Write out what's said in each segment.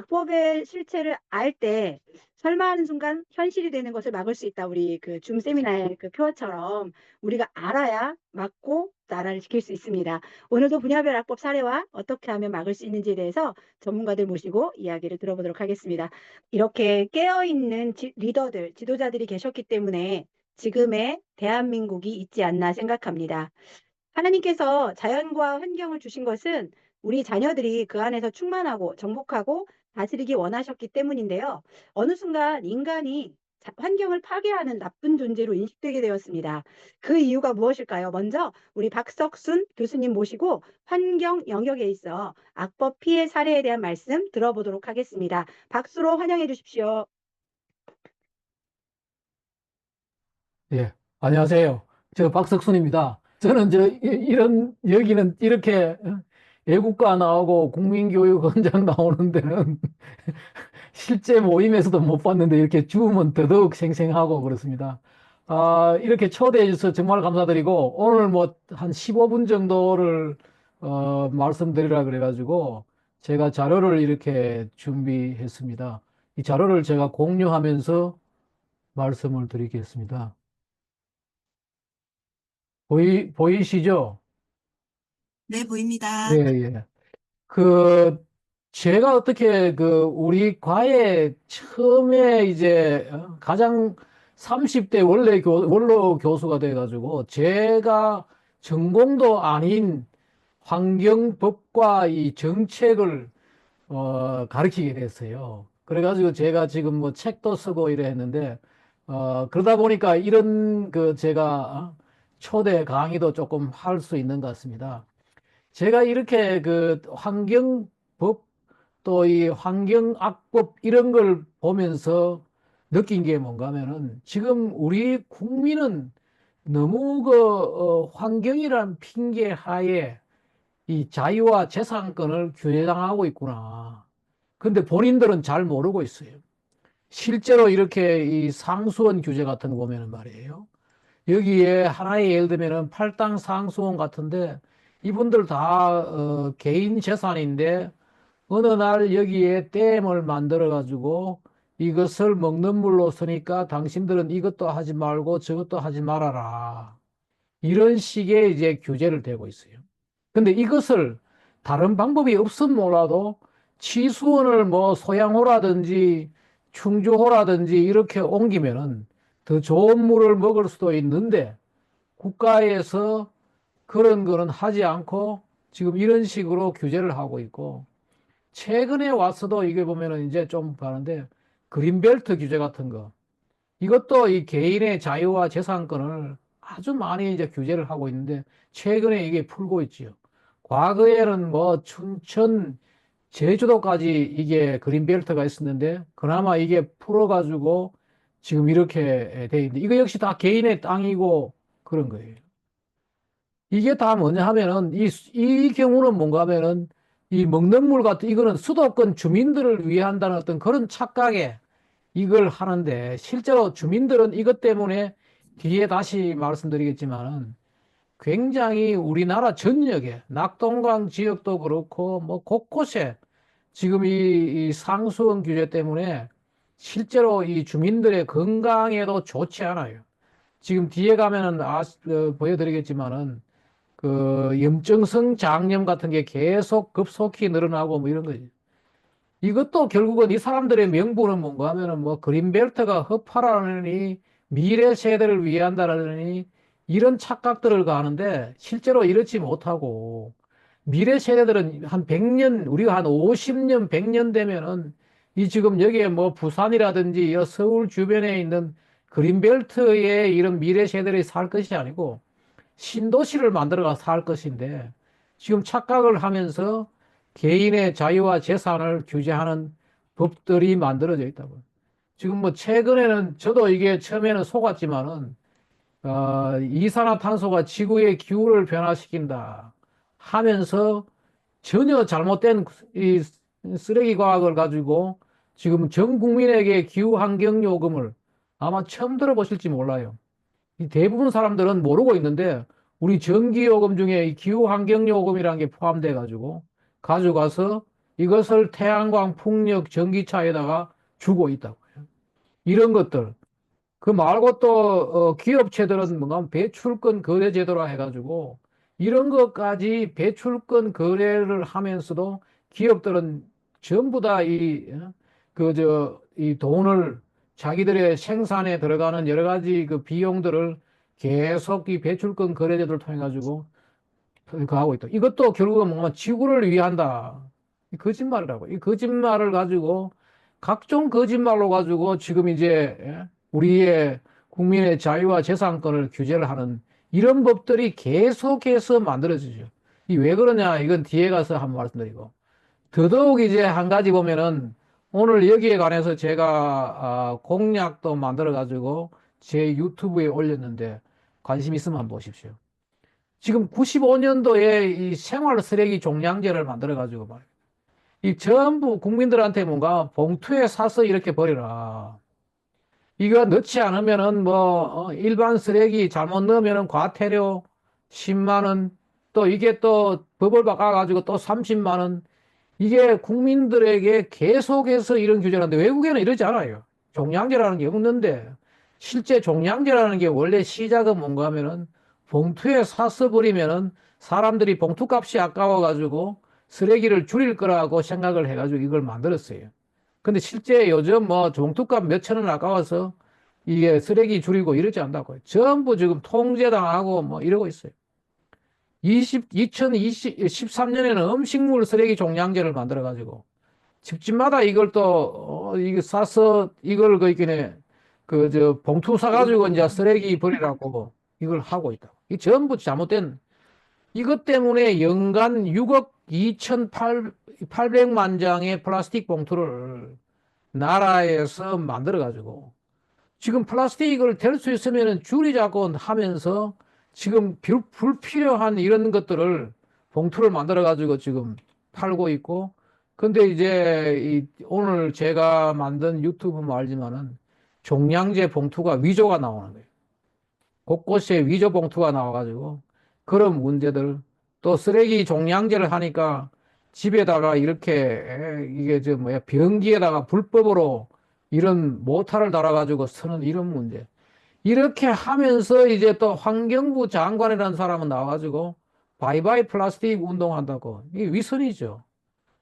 악법의 실체를 알 때 설마 하는 순간 현실이 되는 것을 막을 수 있다. 우리 그 줌 세미나의 그 표어처럼 우리가 알아야 막고 나라를 지킬 수 있습니다. 오늘도 분야별 악법 사례와 어떻게 하면 막을 수 있는지에 대해서 전문가들 모시고 이야기를 들어보도록 하겠습니다. 이렇게 깨어있는 리더들, 지도자들이 계셨기 때문에 지금의 대한민국이 있지 않나 생각합니다. 하나님께서 자연과 환경을 주신 것은 우리 자녀들이 그 안에서 충만하고 정복하고 다스리기 원하셨기 때문인데요. 어느 순간 인간이 환경을 파괴하는 나쁜 존재로 인식되게 되었습니다. 그 이유가 무엇일까요? 먼저 우리 박석순 교수님 모시고 환경 영역에 있어 악법 피해 사례에 대한 말씀 들어보도록 하겠습니다. 박수로 환영해 주십시오. 예, 안녕하세요. 저 박석순입니다. 저는 이런, 여기는 이렇게 애국가 나오고 국민교육원장 나오는 데는 실제 모임에서도 못 봤는데 이렇게 줌은 더더욱 생생하고 그렇습니다. 이렇게 초대해 주셔서 정말 감사드리고 오늘 뭐 한 15분 정도를 말씀드리라 그래가지고 제가 자료를 이렇게 준비했습니다. 이 자료를 제가 공유하면서 말씀을 드리겠습니다. 보이시죠? 네, 예, 보입니다. 예. 그, 제가 어떻게 우리 과에 처음에 이제 가장 30대 원로 교수가 돼가지고 제가 전공도 아닌 환경법과 이 정책을 가르치게 됐어요. 그래가지고 제가 지금 뭐 책도 쓰고 이래 했는데, 그러다 보니까 이런 제가 초대 강의도 조금 할 수 있는 것 같습니다. 제가 이렇게 환경법 또 이 환경악법 이런 걸 보면서 느낀 게 뭔가 하면은 지금 우리 국민은 너무 환경이란 핑계 하에 이 자유와 재산권을 규제당하고 있구나. 근데 본인들은 잘 모르고 있어요. 실제로 이렇게 이 상수원 규제 같은 거 보면은 말이에요. 여기에 하나의 예를 들면은 팔당 상수원 같은데 이분들 다 개인 재산인데 어느 날 여기에 댐을 만들어 가지고 이것을 먹는 물로 쓰니까 당신들은 이것도 하지 말고 저것도 하지 말아라. 이런 식의 이제 규제를 대고 있어요. 근데 이것을 다른 방법이 없음 몰라도 치수원을 뭐 소양호라든지 충주호라든지 이렇게 옮기면은 더 좋은 물을 먹을 수도 있는데 국가에서 그런 거는 하지 않고 지금 이런 식으로 규제를 하고 있고 최근에 와서도 이게 보면은 이제 좀 다른데 그린벨트 규제 같은 거 이것도 이 개인의 자유와 재산권을 아주 많이 이제 규제를 하고 있는데 최근에 이게 풀고 있지요. 과거에는 뭐 춘천, 제주도까지 이게 그린벨트가 있었는데 그나마 이게 풀어가지고 지금 이렇게 돼 있는데 이거 역시 다 개인의 땅이고 그런 거예요. 이게 다 뭐냐 하면은 이 경우는 뭔가 하면은 이 먹는 물 같은 이거는 수도권 주민들을 위해 한다는 어떤 그런 착각에 이걸 하는데 실제로 주민들은 이것 때문에 뒤에 다시 말씀드리겠지만은 굉장히 우리나라 전역에 낙동강 지역도 그렇고 뭐 곳곳에 지금 이 상수원 규제 때문에 실제로 이 주민들의 건강에도 좋지 않아요. 지금 뒤에 가면은 보여드리겠지만은 염증성 장염 같은 게 계속 급속히 늘어나고 뭐 이런 거지. 이것도 결국은 이 사람들의 명분은 뭔가 하면은 뭐 그린벨트가 허파라느니 미래 세대를 위한다라느니 이런 착각들을 가하는데 실제로 이렇지 못하고 미래 세대들은 한 100년, 우리가 한 50년, 100년 되면은 이 지금 여기에 뭐 부산이라든지 이 서울 주변에 있는 그린벨트에 이런 미래 세대들이 살 것이 아니고 신도시를 만들어가 살 것인데 지금 착각을 하면서 개인의 자유와 재산을 규제하는 법들이 만들어져 있다고. 지금 뭐 최근에는 저도 이게 처음에는 속았지만은 이산화탄소가 지구의 기후를 변화시킨다 하면서 전혀 잘못된 이 쓰레기 과학을 가지고 지금 전 국민에게 기후 환경 요금을 아마 처음 들어보실지 몰라요. 이 대부분 사람들은 모르고 있는데 우리 전기요금 중에 이 기후환경요금이라는 게 포함돼 가지고 가져가서 이것을 태양광, 풍력, 전기차에다가 주고 있다고요. 이런 것들. 그 말고 또 기업체들은 뭔가 배출권 거래 제도라 해가지고 이런 것까지 배출권 거래를 하면서도 기업들은 전부 다 이 돈을 자기들의 생산에 들어가는 여러 가지 그 비용들을 계속 이 배출권 거래 제도를 통해 가지고 그 하고 있다. 이것도 결국은 뭔가 지구를 위한다. 이 거짓말이라고. 이 거짓말을 가지고 각종 거짓말로 가지고 지금 이제 우리의 국민의 자유와 재산권을 규제를 하는 이런 법들이 계속해서 만들어지죠. 이 왜 그러냐? 이건 뒤에 가서 한번 말씀드리고. 더더욱 이제 한 가지 보면은 오늘 여기에 관해서 제가 공약도 만들어 가지고 제 유튜브에 올렸는데 관심 있으면 한번 보십시오. 지금 95년도에 이 생활 쓰레기 종량제를 만들어 가지고 말이에요. 이 전부 국민들한테 뭔가 봉투에 싸서 이렇게 버리라. 이거 넣지 않으면은 뭐 일반 쓰레기 잘못 넣으면은 과태료 10만 원, 또 이게 또 법을 바꿔 가지고 또 30만 원. 이게 국민들에게 계속해서 이런 규제를 하는데 외국에는 이러지 않아요. 종량제라는 게 없는데 실제 종량제라는 게 원래 시작은 뭔가 하면은 봉투에 싸서 버리면은 사람들이 봉투값이 아까워가지고 쓰레기를 줄일 거라고 생각을 해가지고 이걸 만들었어요. 근데 실제 요즘 뭐 봉투값 몇천 원 아까워서 이게 쓰레기 줄이고 이러지 않다고요. 전부 지금 통제당하고 뭐 이러고 있어요. 2013년에는 음식물 쓰레기 종량제를 만들어가지고 집집마다 이걸 또, 이거 싸서 이걸 그, 있겠네. 봉투 사가지고 이제 쓰레기 버리라고 이걸 하고 있다. 이 전부 잘못된, 이것 때문에 연간 6억 2,800만 장의 플라스틱 봉투를 나라에서 만들어가지고 지금 플라스틱을 될 수 있으면 줄이자고 하면서 지금 불필요한 이런 것들을 봉투를 만들어 가지고 지금 팔고 있고 근데 이제 오늘 제가 만든 유튜브 뭐 알지만은 종량제 봉투가 위조가 나오는 거예요. 곳곳에 위조 봉투가 나와가지고 그런 문제들 또 쓰레기 종량제를 하니까 집에다가 이렇게 이게 저 뭐야 변기에다가 불법으로 이런 모타를 달아가지고 쓰는 이런 문제. 이렇게 하면서 이제 또 환경부 장관이라는 사람은 나와가지고 바이바이 플라스틱 운동한다고. 이게 위선이죠.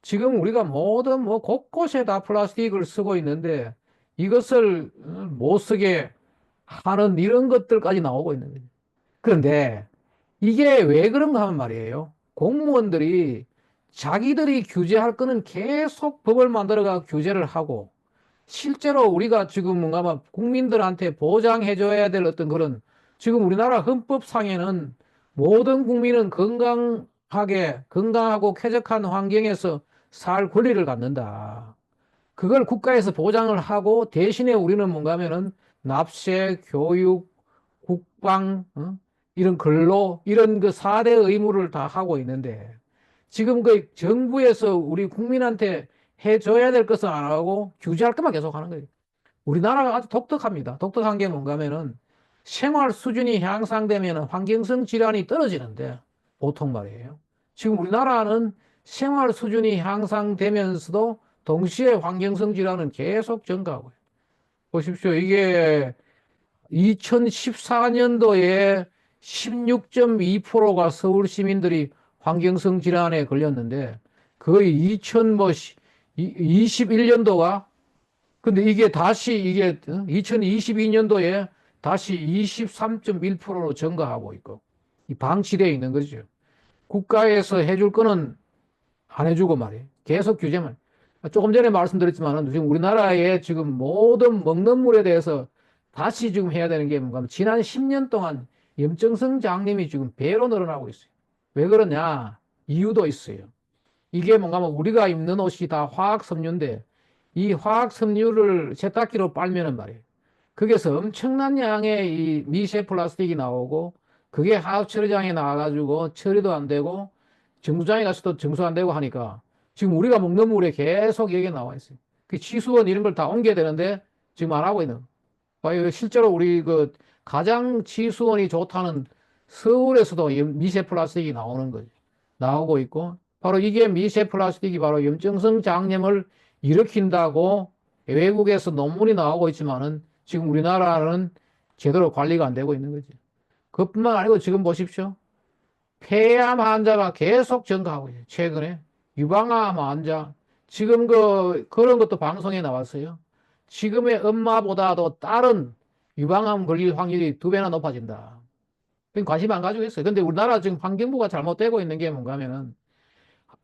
지금 우리가 모든 뭐 곳곳에 다 플라스틱을 쓰고 있는데 이것을 못 쓰게 하는 이런 것들까지 나오고 있는 거예요. 그런데 이게 왜 그런가 하면 말이에요. 공무원들이 자기들이 규제할 거는 계속 법을 만들어가 규제를 하고 실제로 우리가 지금 뭔가 막 국민들한테 보장해줘야 될 어떤 그런 지금 우리나라 헌법상에는 모든 국민은 건강하고 쾌적한 환경에서 살 권리를 갖는다. 그걸 국가에서 보장을 하고 대신에 우리는 뭔가 하면은 납세, 교육, 국방, 이런 근로, 이런 그 4대 의무를 다 하고 있는데 지금 그 정부에서 우리 국민한테 해줘야 될 것은 안 하고 규제할 것만 계속 하는 거예요. 우리나라가 아주 독특합니다. 독특한 게 뭔가 하면은 생활 수준이 향상되면 환경성 질환이 떨어지는데 보통 말이에요. 지금 우리나라는 생활 수준이 향상되면서도 동시에 환경성 질환은 계속 증가하고 있어요. 보십시오. 이게 2014년도에 16.2%가 서울 시민들이 환경성 질환에 걸렸는데 거의 2021년도가 근데 이게 다시 이게 2022년도에 다시 23.1%로 증가하고 있고 이 방치되어 있는 거죠. 국가에서 해줄 거는 안 해주고 말이에요. 계속 규제만. 조금 전에 말씀드렸지만 지금 우리나라의 지금 모든 먹는 물에 대해서 다시 지금 해야 되는 게 뭔가 하면 지난 10년 동안 염증성 장님이 지금 배로 늘어나고 있어요. 왜 그러냐? 이유도 있어요. 이게 뭔가 하면 우리가 입는 옷이 다 화학 섬유인데 이 화학 섬유를 세탁기로 빨면은 말이에요. 거기에서 엄청난 양의 이 미세 플라스틱이 나오고 그게 화학 처리장에 나와가지고 처리도 안 되고 정수장에 가서도 정수 안 되고 하니까 지금 우리가 먹는 물에 계속 여기에 나와 있어요. 그 치수원 이런 걸 다 옮겨야 되는데 지금 안 하고 있는. 봐요. 실제로 우리 그 가장 치수원이 좋다는 서울에서도 미세 플라스틱이 나오는 거죠. 나오고 있고 바로 이게 미세 플라스틱이 바로 염증성 장염을 일으킨다고 외국에서 논문이 나오고 있지만은 지금 우리나라는 제대로 관리가 안 되고 있는 거죠. 그것뿐만 아니고 지금 보십시오. 폐암 환자가 계속 증가하고 있어요. 최근에 유방암 환자 지금 그런 것도 방송에 나왔어요. 지금의 엄마보다도 딸은 유방암 걸릴 확률이 2배나 높아진다. 관심 안 가지고 있어요. 근데 우리나라 지금 환경부가 잘못되고 있는 게 뭔가 하면은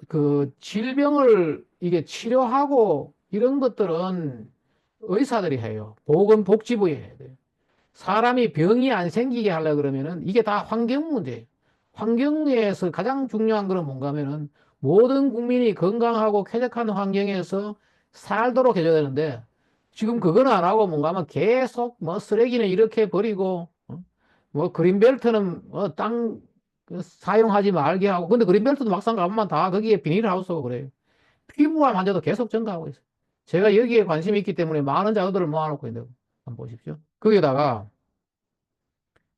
그 질병을 이게 치료하고 이런 것들은 의사들이 해요. 보건복지부에 해야 돼요. 사람이 병이 안 생기게 하려 그러면은 이게 다 환경 문제예요. 환경에서 가장 중요한 거는 뭔가 하면은 모든 국민이 건강하고 쾌적한 환경에서 살도록 해줘야 되는데 지금 그거는 안 하고 뭔가 하면 계속 뭐 쓰레기는 이렇게 버리고 뭐 그린벨트는 땅 사용하지 말게 하고 근데 그린벨트도 막상 가보면 다 거기에 비닐하우스고 그래요. 피부암 환자도 계속 증가하고 있어요. 제가 여기에 관심이 있기 때문에 많은 자료들을 모아놓고 있는데 한번 보십시오. 거기다가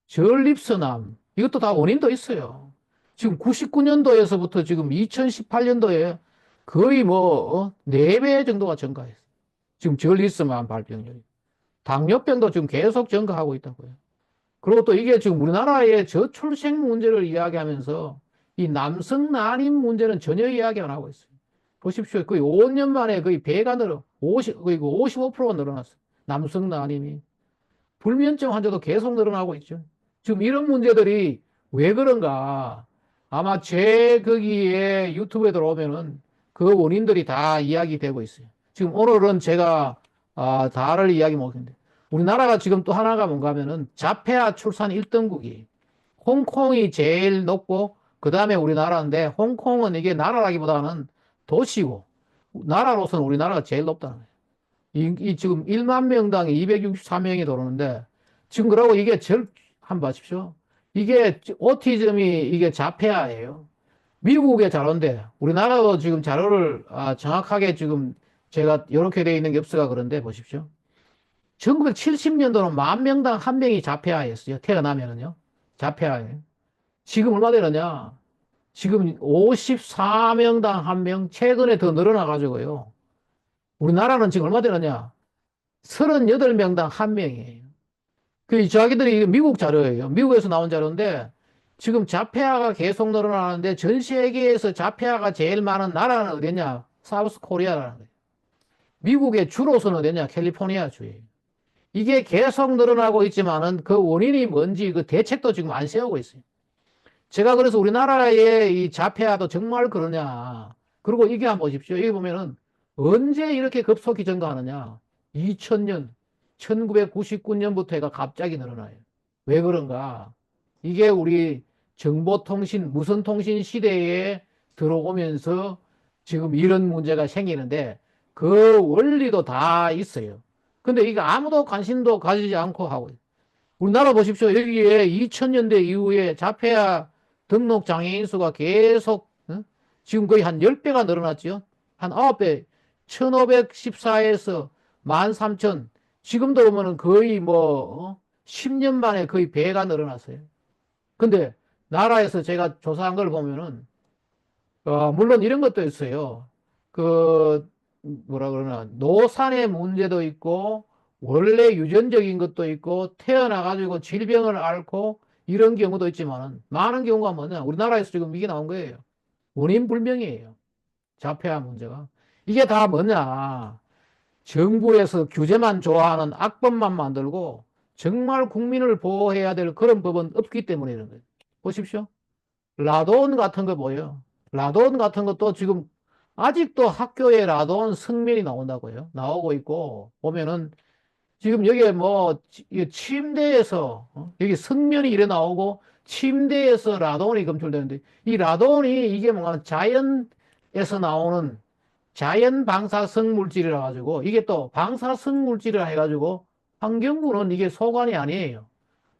전립선암 이것도 다 원인도 있어요. 지금 99년도에서부터 지금 2018년도에 거의 뭐 4배 정도가 증가했어요. 지금 전립선암 발병률이. 당뇨병도 지금 계속 증가하고 있다고요. 그리고 또 이게 지금 우리나라의 저출생 문제를 이야기하면서 이 남성 난임 문제는 전혀 이야기 안 하고 있어요. 보십시오. 거의 5년 만에 거의 배가 거의 55%가 늘어났어요. 남성 난임이. 불면증 환자도 계속 늘어나고 있죠. 지금 이런 문제들이 왜 그런가? 아마 제 거기에 유튜브에 들어오면은 그 원인들이 다 이야기되고 있어요. 지금 오늘은 제가 다를 이야기 못했는데 우리나라가 지금 또 하나가 뭔가 하면은 자폐아 출산 1등국이 홍콩이 제일 높고 그 다음에 우리나라인데 홍콩은 이게 나라라기보다는 도시고 나라로서는 우리나라가 제일 높다는 거예요. 이 지금 1만 명당 264명이 들어오는데 지금 그러고 이게 한번 봐십시오. 이게 오티즘이 이게 자폐아예요. 미국의 자료인데 우리나라도 지금 자료를 정확하게 지금 제가 이렇게 돼 있는 게 없어가 그런데 보십시오. 1970년도는 10,000명당 1명이 자폐아였어요. 태어나면은요. 자폐아예요. 지금 얼마 되느냐? 지금 54명당 1명 최근에 더 늘어나가지고요. 우리나라는 지금 얼마 되느냐? 38명당 1명이에요. 자기들이 미국 자료예요. 미국에서 나온 자료인데 지금 자폐아가 계속 늘어나는데 전 세계에서 자폐아가 제일 많은 나라는 어디냐? 사우스 코리아라는 거예요. 미국의 주로서는 어디냐? 캘리포니아 주예요. 이게 계속 늘어나고 있지만은 그 원인이 뭔지 그 대책도 지금 안 세우고 있어요. 제가 그래서 우리나라의 이 자폐아도 정말 그러냐. 그리고 이게 한번 보십시오. 여기 보면은 언제 이렇게 급속히 증가하느냐. 2000년, 1999년부터 해가 갑자기 늘어나요. 왜 그런가? 이게 우리 정보통신, 무선통신 시대에 들어오면서 지금 이런 문제가 생기는데 그 원리도 다 있어요. 근데 이거 아무도 관심도 가지지 않고 하고 있어요. 우리나라 보십시오. 여기에 2000년대 이후에 자폐아 등록 장애인 수가 계속 지금 거의 한 10배가 늘어났죠. 한 9배. 1514에서 13,000. 지금도 보면은 거의 10년 만에 거의 배가 늘어났어요. 근데 나라에서 제가 조사한 걸 보면은 물론 이런 것도 있어요. 그 뭐라 그러나 노산의 문제도 있고 원래 유전적인 것도 있고 태어나가지고 질병을 앓고 이런 경우도 있지만 많은 경우가 뭐냐 우리나라에서 지금 이게 나온 거예요. 원인 불명이에요. 자폐아 문제가. 이게 다 뭐냐 정부에서 규제만 좋아하는 악법만 만들고 정말 국민을 보호해야 될 그런 법은 없기 때문에 이런 거예요. 보십시오. 라돈 같은 거 뭐예요? 라돈 같은 것도 지금 아직도 학교에 라돈 성면이 나온다고요. 나오고 있고 보면은 지금 여기에 침대에서 여기 성면이 이래 나오고 침대에서 라돈이 검출되는데 이 라돈이 이게 뭔가 자연에서 나오는 자연 방사성 물질이라 가지고 이게 또 방사성 물질이라 해가지고 환경부는 이게 소관이 아니에요.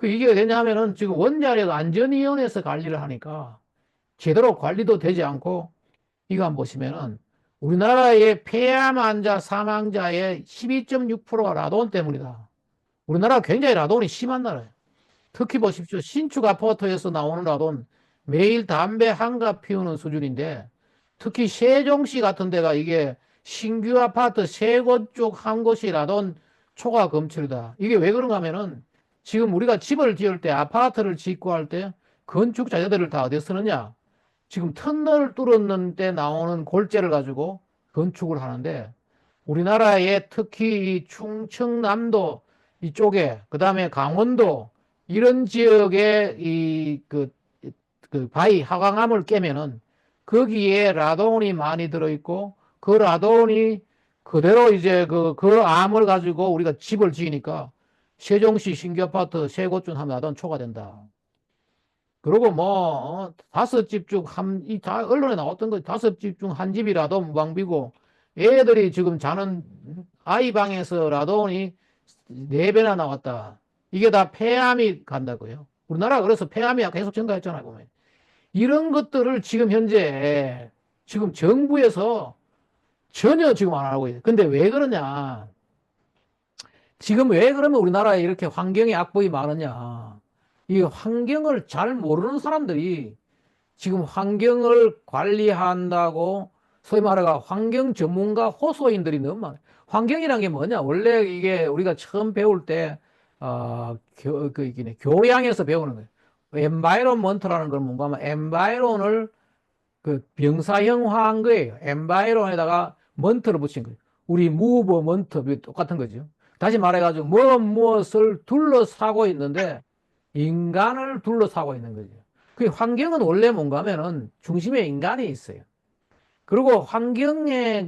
이게 왜냐하면은 지금 원자력 안전위원회에서 관리를 하니까 제대로 관리도 되지 않고 이거 한번 보시면은 우리나라의 폐암 환자 사망자의 12.6%가 라돈 때문이다. 우리나라가 굉장히 라돈이 심한 나라예요. 특히 보십시오. 신축 아파트에서 나오는 라돈 매일 담배 한 갑 피우는 수준인데 특히 세종시 같은 데가 이게 신규 아파트 세 곳 쪽 한 곳이 라돈 초과 검출이다. 이게 왜 그런가 하면은 지금 우리가 집을 지을 때 아파트를 짓고 할 때 건축 자재들을 다 어디에 쓰느냐? 지금 터널 뚫었는 데 나오는 골재를 가지고 건축을 하는데 우리나라의 특히 이 충청남도 이쪽에 그다음에 강원도 이런 지역에 그 바위 하강암을 깨면은 거기에 라돈이 많이 들어있고 그 라돈이 그대로 이제 그 암을 가지고 우리가 집을 지으니까 세종시 신규 아파트 세 곳 중 하면 라돈 초과된다. 그리고 뭐 다섯 집 중 한, 이 다 언론에 나왔던 거 다섯 집 중 한 집이라도 무방비고 애들이 지금 자는 아이 방에서 라돈이 네 배나 나왔다. 이게 다 폐암이 간다고요. 우리나라 그래서 폐암이 계속 증가했잖아요, 보면. 이런 것들을 지금 현재 지금 정부에서 전혀 지금 안 하고 있어요. 근데 왜 그러냐? 지금 왜 그러면 우리나라에 이렇게 환경의 악법이 많으냐? 이 환경을 잘 모르는 사람들이 지금 환경을 관리한다고 소위 말해가 환경 전문가 호소인들이 너무 많아요. 환경이란 게 뭐냐? 원래 이게 우리가 처음 배울 때, 교양에서 배우는 거예요. 엔바이론먼트라는 걸 뭔가 하면 엔바이론을 그 병사형화한 거예요. 엔바이론에다가 먼트를 붙인 거예요. 우리 무버먼트 똑같은 거죠. 다시 말해가지고 무엇을 둘러싸고 있는데 인간을 둘러싸고 있는 거죠. 그 환경은 원래 뭔가 하면은 중심에 인간이 있어요. 그리고 환경이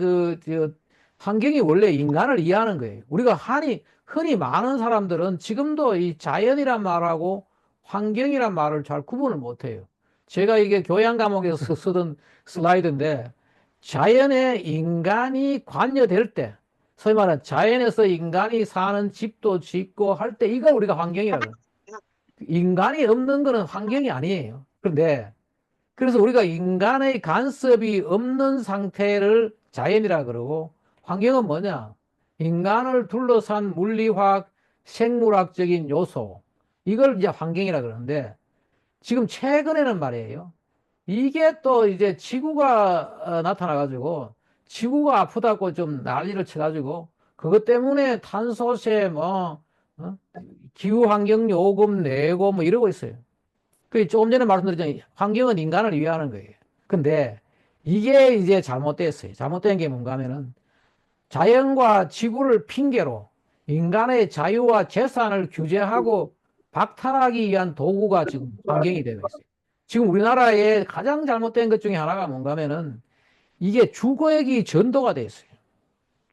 원래 인간을 이해하는 거예요. 우리가 흔히 많은 사람들은 지금도 이 자연이란 말하고 환경이란 말을 잘 구분을 못 해요. 제가 이게 교양 과목에서 쓰던 슬라이드인데 자연에 인간이 관여될 때, 소위 말하는 자연에서 인간이 사는 집도 짓고 할 때 이걸 우리가 환경이라고 해요. 인간이 없는 거는 환경이 아니에요. 그런데 그래서 우리가 인간의 간섭이 없는 상태를 자연이라 그러고 환경은 뭐냐? 인간을 둘러싼 물리화학, 생물학적인 요소. 이걸 이제 환경이라 그러는데 지금 최근에는 말이에요. 이게 또 이제 지구가 나타나가지고 지구가 아프다고 좀 난리를 쳐가지고 그것 때문에 탄소세 어? 기후환경 요금 내고 뭐 이러고 있어요. 그 조금 전에 말씀드렸잖아요. 환경은 인간을 위하는 거예요. 근데 이게 이제 잘못됐어요. 잘못된 게 뭔가 하면은 자연과 지구를 핑계로 인간의 자유와 재산을 규제하고 박탈하기 위한 도구가 지금 환경이 되고 있어요. 지금 우리나라의 가장 잘못된 것 중에 하나가 뭔가 하면은 이게 주거액이 전도가 돼 있어요.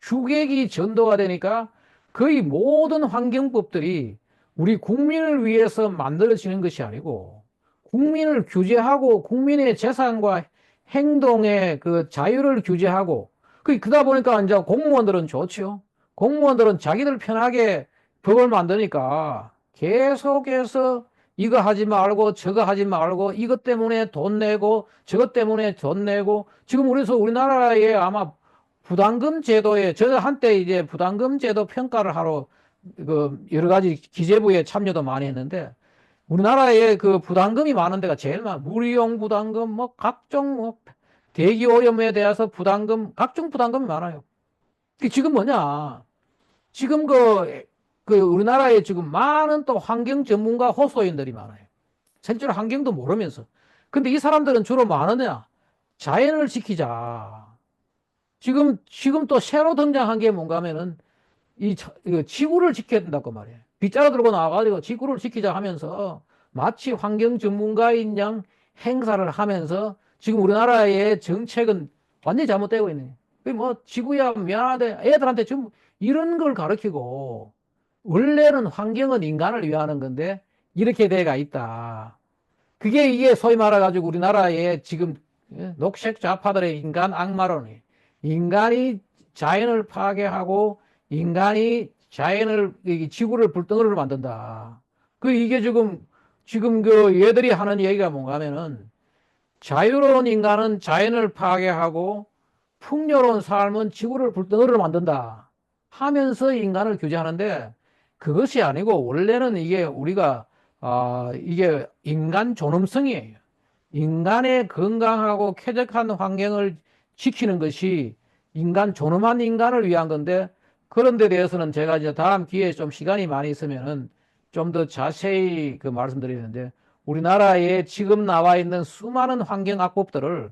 주객이 전도가 되니까 거의 모든 환경법들이 우리 국민을 위해서 만들어지는 것이 아니고 국민을 규제하고 국민의 재산과 행동의 그 자유를 규제하고 그러다 보니까 이제 공무원들은 좋죠. 공무원들은 자기들 편하게 법을 만드니까 계속해서 이거 하지 말고 저거 하지 말고 이것 때문에 돈 내고 저것 때문에 돈 내고 지금 우리나라에 아마 부담금 제도에 저 한때 이제 부담금 제도 평가를 하러 그 여러 가지 기재부에 참여도 많이 했는데 우리나라에 그 부담금이 많은 데가 제일 많아. 무리용 부담금 뭐 각종 뭐 대기 오염에 대해서 부담금 각종 부담금이 많아요. 지금 뭐냐? 지금 그 우리나라에 지금 많은 또 환경 전문가 호소인들이 많아요. 실제로 환경도 모르면서. 근데 이 사람들은 주로 뭐 하느냐? 자연을 지키자. 지금 또 새로 등장한 게 뭔가 하면은 이거 지구를 지켜야 된다고 말이에요. 빗자루 들고 나와가지고 지구를 지키자 하면서 마치 환경 전문가인 양 행사를 하면서 지금 우리나라의 정책은 완전히 잘못되고 있네. 뭐 지구야 미안하대 애들한테 좀 이런 걸 가르치고 원래는 환경은 인간을 위하는 건데 이렇게 돼가 있다. 그게 이게 소위 말해가지고 우리나라의 지금 녹색 좌파들의 인간 악마론이 인간이 자연을 파괴하고 인간이 지구를 불덩어리로 만든다. 이게 지금 그 얘들이 하는 얘기가 뭔가 하면은 자유로운 인간은 자연을 파괴하고 풍요로운 삶은 지구를 불덩어리로 만든다. 하면서 인간을 규제하는데 그것이 아니고 원래는 이게 우리가 이게 인간 존엄성이에요. 인간의 건강하고 쾌적한 환경을 지키는 것이 인간, 존엄한 인간을 위한 건데, 그런 데 대해서는 제가 이제 다음 기회에 좀 시간이 많이 있으면은 좀 더 자세히 그 말씀드리는데, 우리나라에 지금 나와 있는 수많은 환경악법들을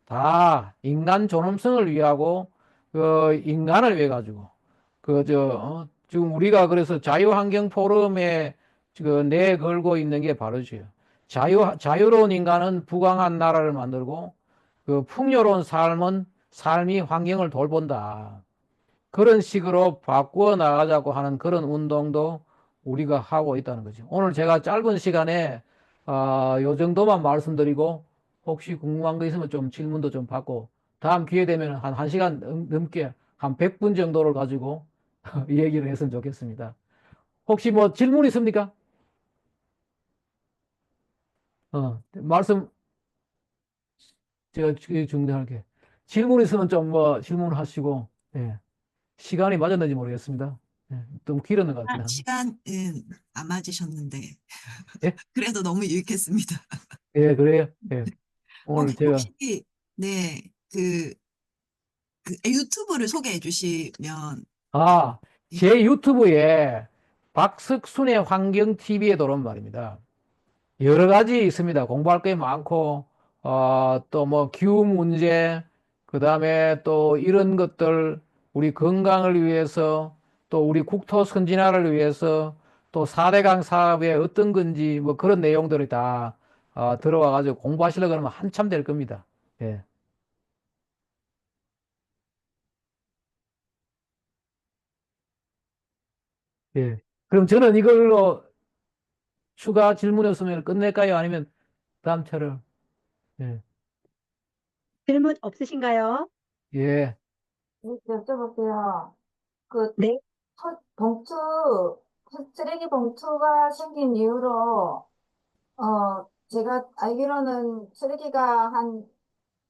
다 인간 존엄성을 위하고, 그, 인간을 위해 가지고, 지금 우리가 그래서 자유환경 포럼에 그 내걸고 있는 게 바로지요. 자유로운 인간은 부강한 나라를 만들고, 그 풍요로운 삶이 환경을 돌본다. 그런 식으로 바꾸어 나가자고 하는 그런 운동도 우리가 하고 있다는 거죠. 오늘 제가 짧은 시간에 요 정도만 말씀드리고 혹시 궁금한 거 있으면 좀 질문도 좀 받고 다음 기회 되면 한 1시간 넘게 한 100분 정도를 가지고 이 얘기를 했으면 좋겠습니다. 혹시 뭐 질문 있습니까? 말씀 제가 중단할게. 질문 있으면 좀 뭐 질문하시고 예. 시간이 맞았는지 모르겠습니다. 예. 좀 길었는 것 같긴 합니다. 시간은 안 맞으셨는데 예? 그래도 너무 유익했습니다. 예, 그래요. 예. 오늘 제가, 혹시 네, 그 유튜브를 소개해 주시면 아, 예, 제 유튜브에 박석순의 환경TV에 들어온 말입니다. 여러 가지 있습니다. 공부할 게 많고, 또 뭐 기후 문제, 그 다음에 또 이런 것들, 우리 건강을 위해서, 또 우리 국토 선진화를 위해서, 또 4대강 사업에 어떤 건지, 뭐 그런 내용들이 다, 들어와가지고 공부하시려고 그러면 한참 될 겁니다. 예, 예. 그럼 저는 이걸로 추가 질문이 없으면 끝낼까요? 아니면 다음 차를? 예. 질문 없으신가요? 예. 네, 여쭤볼게요. 그, 네. 봉투, 쓰레기 봉투가 생긴 이후로, 제가 알기로는 쓰레기가 한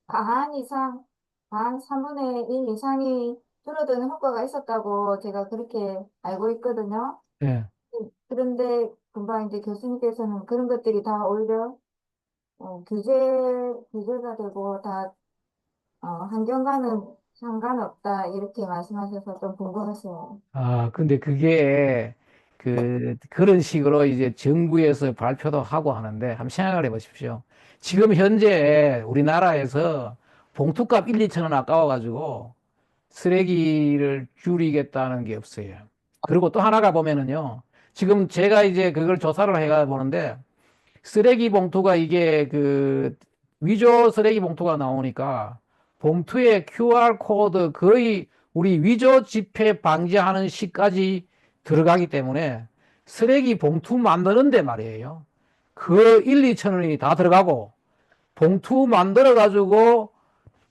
반 이상, 반 3분의 1 이상이 줄어드는 효과가 있었다고 제가 그렇게 알고 있거든요. 예. 그런데 금방 이제 교수님께서는 그런 것들이 다 오히려, 규제가 되고 다, 환경과는 상관없다, 이렇게 말씀하셔서 좀 궁금했어요. 근데 그게, 그런 식으로 이제 정부에서 발표도 하고 하는데, 한번 생각을 해 보십시오. 지금 현재 우리나라에서 봉투값 1, 2천 원 아까워가지고 쓰레기를 줄이겠다는 게 없어요. 그리고 또 하나가 보면은요, 지금 제가 이제 그걸 조사를 해가 보는데, 쓰레기 봉투가 이게 위조 쓰레기 봉투가 나오니까 봉투에 QR 코드 거의 우리 위조 지폐 방지하는 시까지 들어가기 때문에 쓰레기 봉투 만드는데 말이에요. 그 1, 2천 원이 다 들어가고 봉투 만들어 가지고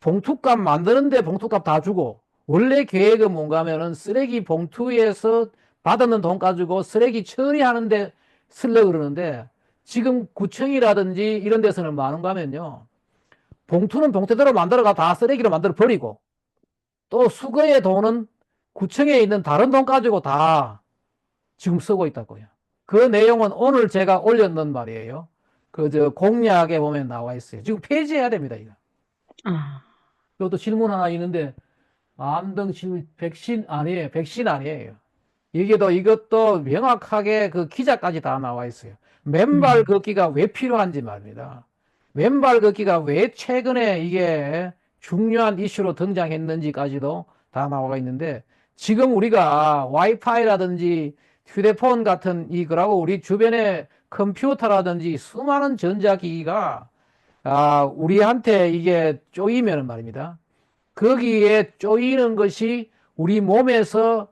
봉투값 만드는데 봉투값 다 주고 원래 계획은 뭔가 하면은 쓰레기 봉투에서 받았는 돈 가지고 쓰레기 처리하는데 쓰려고 그러는데 지금 구청이라든지 이런 데서는 많은가 하면요. 봉투는 봉투대로 만들어가 다 쓰레기로 만들어 버리고 또 수거의 돈은 구청에 있는 다른 돈 가지고 다 지금 쓰고 있다고요. 그 내용은 오늘 제가 올렸는 말이에요. 공약에 보면 나와 있어요. 지금 폐지해야 됩니다, 이거. 아, 또 질문 하나 있는데 암등 백신 아니에요. 백신 아니에요. 이것도 명확하게 그 기자까지 다 나와 있어요. 맨발 네. 걷기가 왜 필요한지 말입니다. 맨발 걷기가 왜 최근에 이게 중요한 이슈로 등장했는지까지도 다 나와 있는데 지금 우리가 와이파이라든지 휴대폰 같은 이거라고 우리 주변에 컴퓨터라든지 수많은 전자기기가 우리한테 이게 쪼이면 말입니다. 거기에 쪼이는 것이 우리 몸에서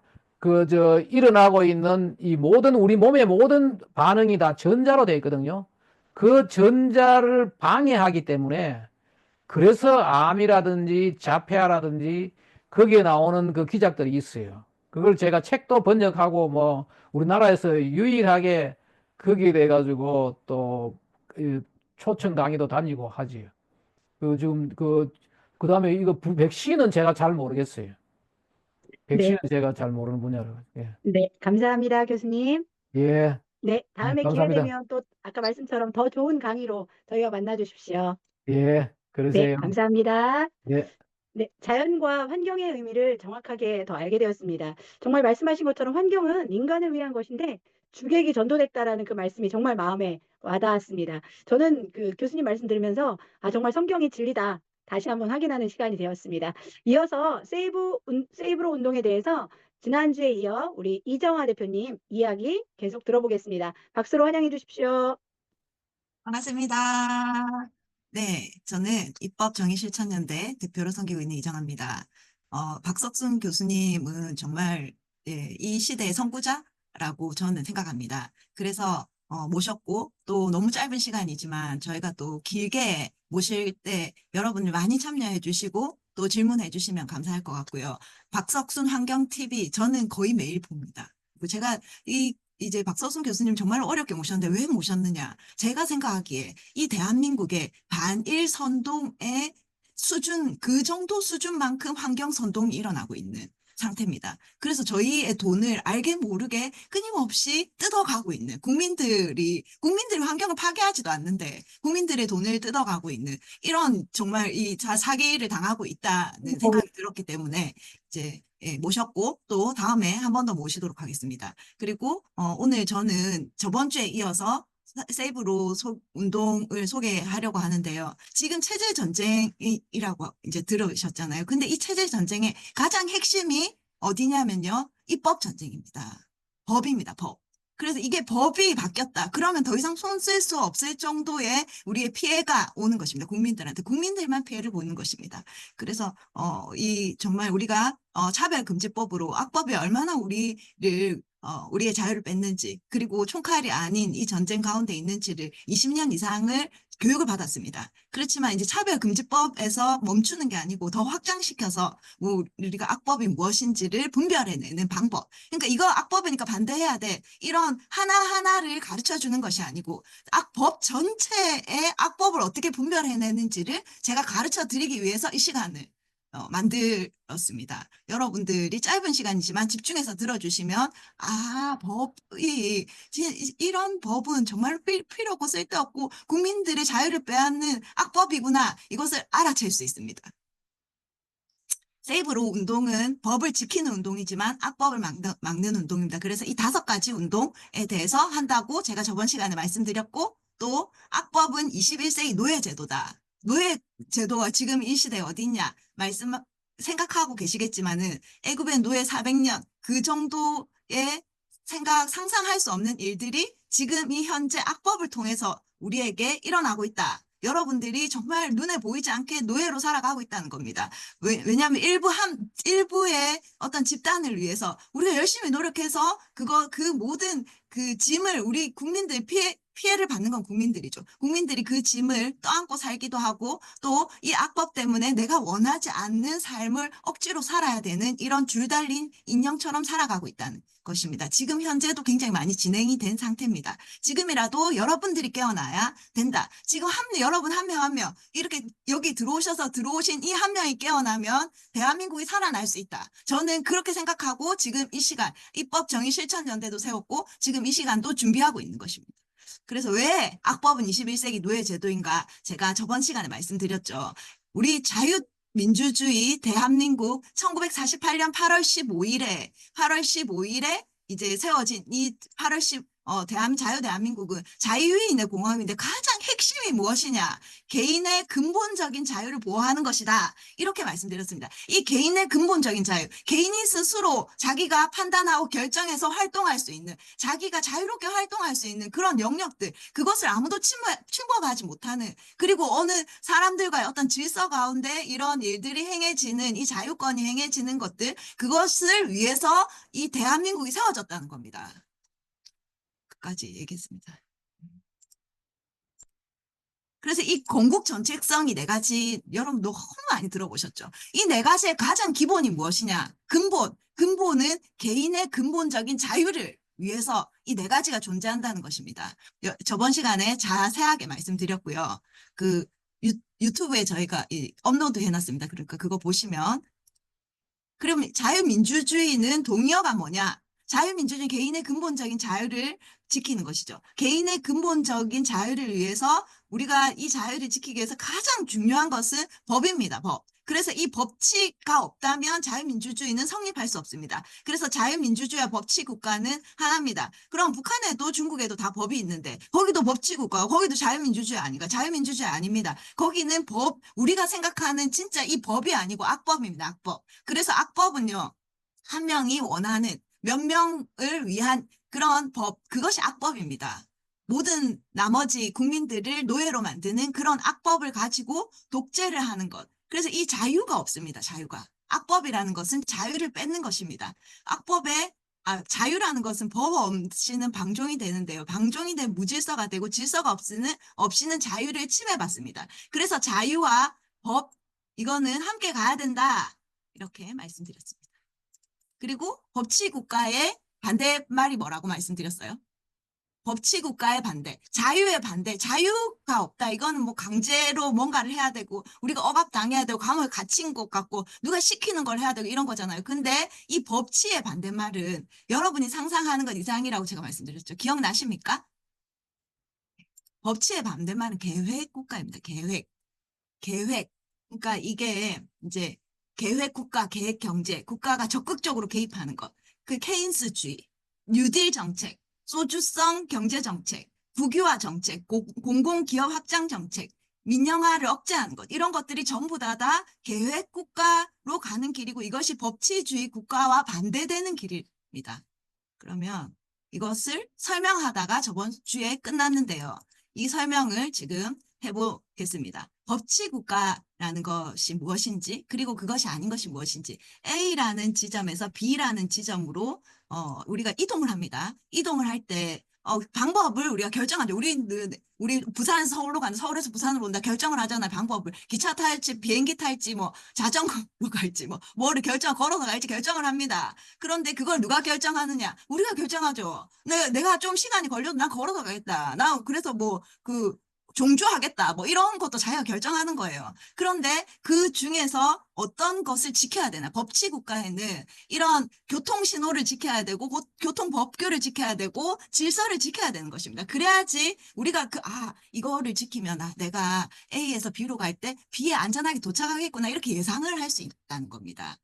일어나고 있는 우리 몸의 모든 반응이 다 전자로 되어 있거든요. 그 전자를 방해하기 때문에 그래서 암이라든지 자폐아라든지 거기에 나오는 그 기작들이 있어요. 그걸 제가 책도 번역하고 뭐 우리나라에서 유일하게 거기에 대해 가지고 또 초청 강의도 다니고 하지요. 지금 그다음에 이거 백신은 제가 잘 모르겠어요. 네. 백신은 제가 잘 모르는 분야로. 예. 네. 감사합니다, 교수님. 예. 네, 네, 다음에 기회 감사합니다. 되면 또 아까 말씀처럼 더 좋은 강의로 저희와 만나 주십시오. 예, 네, 그러세요. 감사합니다. 예. 네, 자연과 환경의 의미를 정확하게 더 알게 되었습니다. 정말 말씀하신 것처럼 환경은 인간을 위한 것인데 주객이 전도됐다라는 그 말씀이 정말 마음에 와닿았습니다. 저는 그 교수님 말씀 들으면서 아, 정말 성경이 진리다. 다시 한번 확인하는 시간이 되었습니다. 이어서 세이브로 운동에 대해서 지난주에 이어 우리 이정화 대표님 이야기 계속 들어보겠습니다. 박수로 환영해 주십시오. 반갑습니다. 네, 저는 입법정의실천연대 대표로 섬기고 있는 이정아입니다. 박석순 교수님은 정말 이 시대의 선구자라고 저는 생각합니다. 그래서 모셨고 또 너무 짧은 시간이지만 저희가 또 길게 모실 때 여러분들 많이 참여해 주시고 또 질문해 주시면 감사할 것 같고요. 박석순 환경TV 저는 거의 매일 봅니다. 그리고 제가 이제 박석순 교수님 정말 어렵게 모셨는데 왜 모셨느냐? 제가 생각하기에 이 대한민국의 반일 선동의 수준, 그 정도 수준만큼 환경 선동이 일어나고 있는 상태입니다. 그래서 저희의 돈을 알게 모르게 끊임없이 뜯어가고 있는 국민들이 환경을 파괴하지도 않는데 국민들의 돈을 뜯어가고 있는 이런 정말 이 사기를 당하고 있다는 생각이 들었기 때문에 이제 모셨고 또 다음에 한 번 더 모시도록 하겠습니다. 그리고 오늘 저는 저번 주에 이어서 세이브로 운동을 소개하려고 하는데요. 지금 체제 전쟁이라고 이제 들으셨잖아요. 근데 이 체제 전쟁의 가장 핵심이 어디냐면요. 입법 전쟁입니다. 법입니다. 법. 그래서 이게 법이 바뀌었다. 그러면 더 이상 손 쓸 수 없을 정도의 우리의 피해가 오는 것입니다. 국민들한테. 국민들만 피해를 보는 것입니다. 그래서 이 정말 우리가 차별금지법으로 악법이 얼마나 우리의 자유를 뺐는지, 그리고 총칼이 아닌 이 전쟁 가운데 있는지를 20년 이상을 교육을 받았습니다. 그렇지만 이제 차별금지법에서 멈추는 게 아니고 더 확장시켜서 우리가 악법이 무엇인지를 분별해내는 방법. 그러니까 이거 악법이니까 반대해야 돼. 이런 하나하나를 가르쳐 주는 것이 아니고 법 전체의 악법을 어떻게 분별해내는지를 제가 가르쳐 드리기 위해서 이 시간을 만들었습니다. 여러분들이 짧은 시간이지만 집중해서 들어주시면 이런 법은 정말 필요 없고 쓸데없고 국민들의 자유를 빼앗는 악법이구나. 이것을 알아챌 수 있습니다. 세이브로 운동은 법을 지키는 운동이지만 악법을 막는 운동입니다. 그래서 이 5가지 운동에 대해서 한다고 제가 저번 시간에 말씀드렸고 또 악법은 21세기 노예제도다. 노예제도가 지금 이 시대에 어디 있냐 생각하고 계시겠지만은 애굽의 노예 400년 그 정도의 상상할 수 없는 일들이 지금 이 현재 악법을 통해서 우리에게 일어나고 있다. 여러분들이 정말 눈에 보이지 않게 노예로 살아가고 있다는 겁니다. 왜냐하면 일부의 어떤 집단을 위해서 우리가 열심히 노력해서 그 모든 그 짐을 우리 국민들 피해를 받는 건 국민들이죠. 국민들이 그 짐을 떠안고 살기도 하고 또 이 악법 때문에 내가 원하지 않는 삶을 억지로 살아야 되는 이런 줄달린 인형처럼 살아가고 있다는 것입니다. 지금 현재도 굉장히 많이 진행이 된 상태입니다. 지금이라도 여러분들이 깨어나야 된다. 지금 여러분 한 명 한 명 이렇게 여기 들어오신 이 한 명이 깨어나면 대한민국이 살아날 수 있다. 저는 그렇게 생각하고 지금 이 시간 입법정의실천연대도 세웠고 지금 이 시간도 준비하고 있는 것입니다. 그래서 왜 악법은 21세기 노예제도인가 제가 저번 시간에 말씀드렸죠. 우리 자유민주주의 대한민국 1948년 8월 15일에 이제 세워진 이 8월 10 자유대한민국은 자유인의 공화국인데 가장 핵심이 무엇이냐? 개인의 근본적인 자유를 보호하는 것이다. 이렇게 말씀드렸습니다. 이 개인의 근본적인 자유, 개인이 스스로 자기가 판단하고 결정해서 활동할 수 있는, 자기가 자유롭게 활동할 수 있는 그런 영역들, 그것을 아무도 침범하지 못하는, 그리고 어느 사람들과의 어떤 질서 가운데 이런 일들이 행해지는, 이 자유권이 행해지는 것들, 그것을 위해서 이 대한민국이 세워졌다는 겁니다. 까지 얘기했습니다. 그래서 이 건국 정책성이 4가지 여러분 너무 많이 들어보셨죠? 이 4가지의 가장 기본이 무엇이냐? 근본은 개인의 근본적인 자유를 위해서 이 4가지가 존재한다는 것입니다. 저번 시간에 자세하게 말씀드렸고요. 그 유튜브에 저희가 업로드 해놨습니다. 그러니까 그거 보시면 그럼 자유민주주의는 동의어가 뭐냐? 자유민주주의 개인의 근본적인 자유를 지키는 것이죠. 개인의 근본적인 자유를 위해서 우리가 이 자유를 지키기 위해서 가장 중요한 것은 법입니다. 법. 그래서 이 법치가 없다면 자유민주주의는 성립할 수 없습니다. 그래서 자유민주주의와 법치국가는 하나입니다. 그럼 북한에도 중국에도 다 법이 있는데 거기도 법치국가고 거기도 자유민주주의 아닌가? 자유민주주의 아닙니다. 거기는 법, 우리가 생각하는 진짜 이 법이 아니고 악법입니다. 악법. 그래서 악법은요. 한 명이 원하는 몇 명을 위한 그런 법, 그것이 악법입니다. 모든 나머지 국민들을 노예로 만드는 그런 악법을 가지고 독재를 하는 것. 그래서 이 자유가 없습니다. 자유가. 악법이라는 것은 자유를 뺏는 것입니다. 자유라는 것은 법 없이는 방종이 되는데요. 방종이 되면 무질서가 되고 질서가 없이는 자유를 침해받습니다. 그래서 자유와 법, 이거는 함께 가야 된다. 이렇게 말씀드렸습니다. 그리고 법치국가의 반대말이 뭐라고 말씀드렸어요? 법치국가의 반대, 자유의 반대, 자유가 없다. 이거는 뭐 강제로 뭔가를 해야 되고 우리가 억압당해야 되고 감옥에 갇힌 것 같고 누가 시키는 걸 해야 되고 이런 거잖아요. 근데 이 법치의 반대말은 여러분이 상상하는 것 이상이라고 제가 말씀드렸죠. 기억나십니까? 법치의 반대말은 계획국가입니다. 계획. 그러니까 이게 이제 계획국가, 계획경제, 국가가 적극적으로 개입하는 것. 그 케인스주의, 뉴딜 정책, 소주성 경제정책, 국유화 정책, 공공기업 확장 정책, 민영화를 억제하는 것. 이런 것들이 전부 다 계획국가로 가는 길이고 이것이 법치주의 국가와 반대되는 길입니다. 그러면 이것을 설명하다가 저번 주에 끝났는데요. 이 설명을 지금 해보겠습니다. 법치국가라는 것이 무엇인지 그리고 그것이 아닌 것이 무엇인지 A라는 지점에서 B라는 지점으로 우리가 이동을 합니다. 이동을 할 때 방법을 우리가 결정하죠. 우리 부산에서 서울로 가는 서울에서 부산으로 온다 결정을 하잖아요. 방법을 기차 탈지 비행기 탈지 뭐 자전거로 갈지 뭐를 걸어서 갈지 결정을 합니다. 그런데 그걸 누가 결정하느냐? 우리가 결정하죠. 내가 좀 시간이 걸려도 난 걸어서 가겠다. 나 그래서 종주하겠다. 이런 것도 자기가 결정하는 거예요. 그런데 그 중에서 어떤 것을 지켜야 되나? 법치국가에는 이런 교통신호를 지켜야 되고, 교통법규를 지켜야 되고, 질서를 지켜야 되는 것입니다. 그래야지 우리가 이거를 지키면 내가 A에서 B로 갈 때 B에 안전하게 도착하겠구나. 이렇게 예상을 할 수 있다는 겁니다.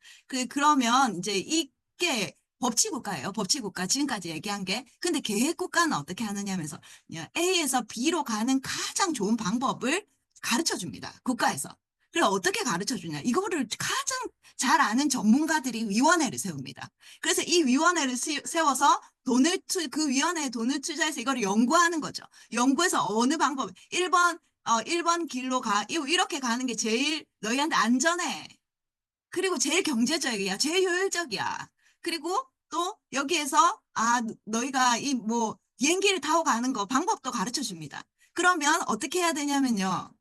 그러면 이제 이게 법치국가예요. 법치국가. 지금까지 얘기한 게. 근데 계획국가는 어떻게 하느냐면서 A에서 B로 가는 가장 좋은 방법을 가르쳐 줍니다. 국가에서. 그래서 어떻게 가르쳐 주냐. 이거를 가장 잘 아는 전문가들이 위원회를 세웁니다. 그래서 이 위원회를 세워서 그 위원회에 돈을 투자해서 이걸 연구하는 거죠. 연구해서 어느 방법, 1번 길로 이렇게 가는 게 제일 너희한테 안전해. 그리고 제일 경제적이야. 제일 효율적이야. 그리고 또 여기에서 너희가 비행기를 타고 가는 거 방법도 가르쳐 줍니다. 그러면 어떻게 해야 되냐면요.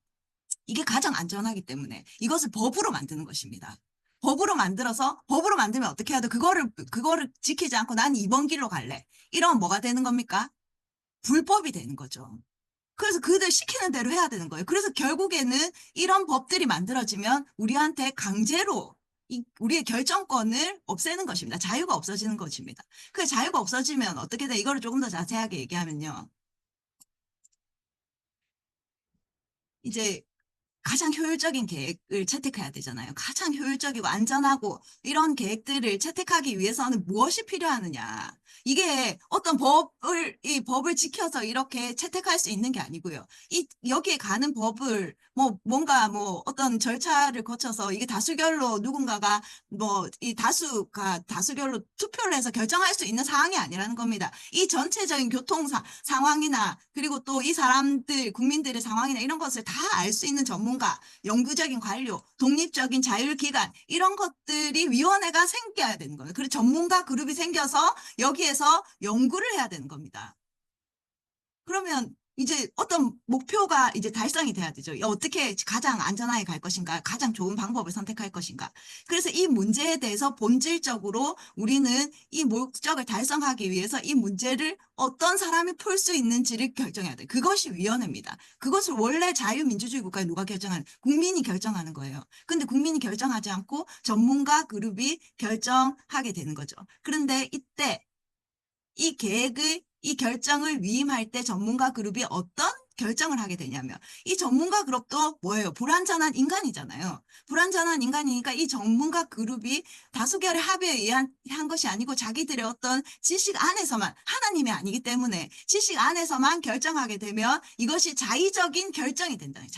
이게 가장 안전하기 때문에 이것을 법으로 만드는 것입니다. 법으로 만들면 어떻게 해야 돼? 그거를 지키지 않고 난 2번 길로 갈래. 이러면 뭐가 되는 겁니까? 불법이 되는 거죠. 그래서 그들 시키는 대로 해야 되는 거예요. 그래서 결국에는 이런 법들이 만들어지면 우리한테 강제로 우리의 결정권을 없애는 것입니다. 자유가 없어지는 것입니다. 그 자유가 없어지면 어떻게 돼? 이거를 조금 더 자세하게 얘기하면요. 이제 가장 효율적인 계획을 채택해야 되잖아요. 가장 효율적이고 안전하고 이런 계획들을 채택하기 위해서는 무엇이 필요하느냐. 이게 어떤 이 법을 지켜서 이렇게 채택할 수 있는 게 아니고요. 여기에 가는 법을 뭔가 어떤 절차를 거쳐서 이게 다수결로 누군가가 이 다수결로 투표를 해서 결정할 수 있는 사항이 아니라는 겁니다. 이 전체적인 교통 상황이나 그리고 또 이 국민들의 상황이나 이런 것을 다 알 수 있는 전문가, 영구적인 관료, 독립적인 자율기관 이런 것들이 위원회가 생겨야 되는 거예요. 그리고 전문가 그룹이 생겨서 여기에서 연구를 해야 되는 겁니다. 그러면 이제 어떤 목표가 이제 달성이 돼야 되죠. 어떻게 가장 안전하게 갈 것인가, 가장 좋은 방법을 선택할 것인가. 그래서 이 문제에 대해서 본질적으로 우리는 이 목적을 달성하기 위해서 이 문제를 어떤 사람이 풀 수 있는지를 결정해야 돼요. 그것이 위원회입니다. 그것을 원래 자유민주주의 국가에 누가 국민이 결정하는 거예요. 근데 국민이 결정하지 않고 전문가 그룹이 결정하게 되는 거죠. 그런데 이때 이 이 결정을 위임할 때 전문가 그룹이 어떤 결정을 하게 되냐면, 이 전문가 그룹도 뭐예요? 불완전한 인간이잖아요. 불완전한 인간이니까 이 전문가 그룹이 다수결의 합의에 의한 한 것이 아니고 자기들의 어떤 지식 안에서만, 하나님이 아니기 때문에 지식 안에서만 결정하게 되면 이것이 자의적인 결정이 된다는 거예요.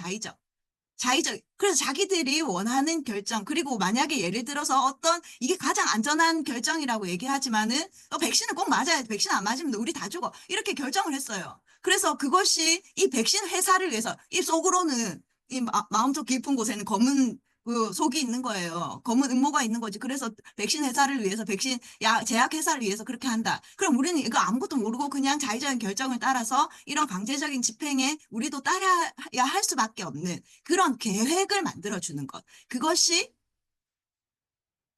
자의적. 그래서 자기들이 원하는 결정, 그리고 만약에 예를 들어서 어떤, 이게 가장 안전한 결정이라고 얘기하지만은, 백신은 꼭 맞아야 돼. 백신 안 맞으면 우리 다 죽어. 이렇게 결정을 했어요. 그래서 그것이 이 백신 회사를 위해서, 이 속으로는, 이 마음속 깊은 곳에는 검은 그 속이 있는 거예요. 검은 음모가 있는 거지. 그래서 백신 회사를 위해서, 백신 제약 회사를 위해서 그렇게 한다. 그럼 우리는 이거 아무것도 모르고 그냥 자의적인 결정을 따라서 이런 강제적인 집행에 우리도 따라야 할 수밖에 없는 그런 계획을 만들어주는 것. 그것이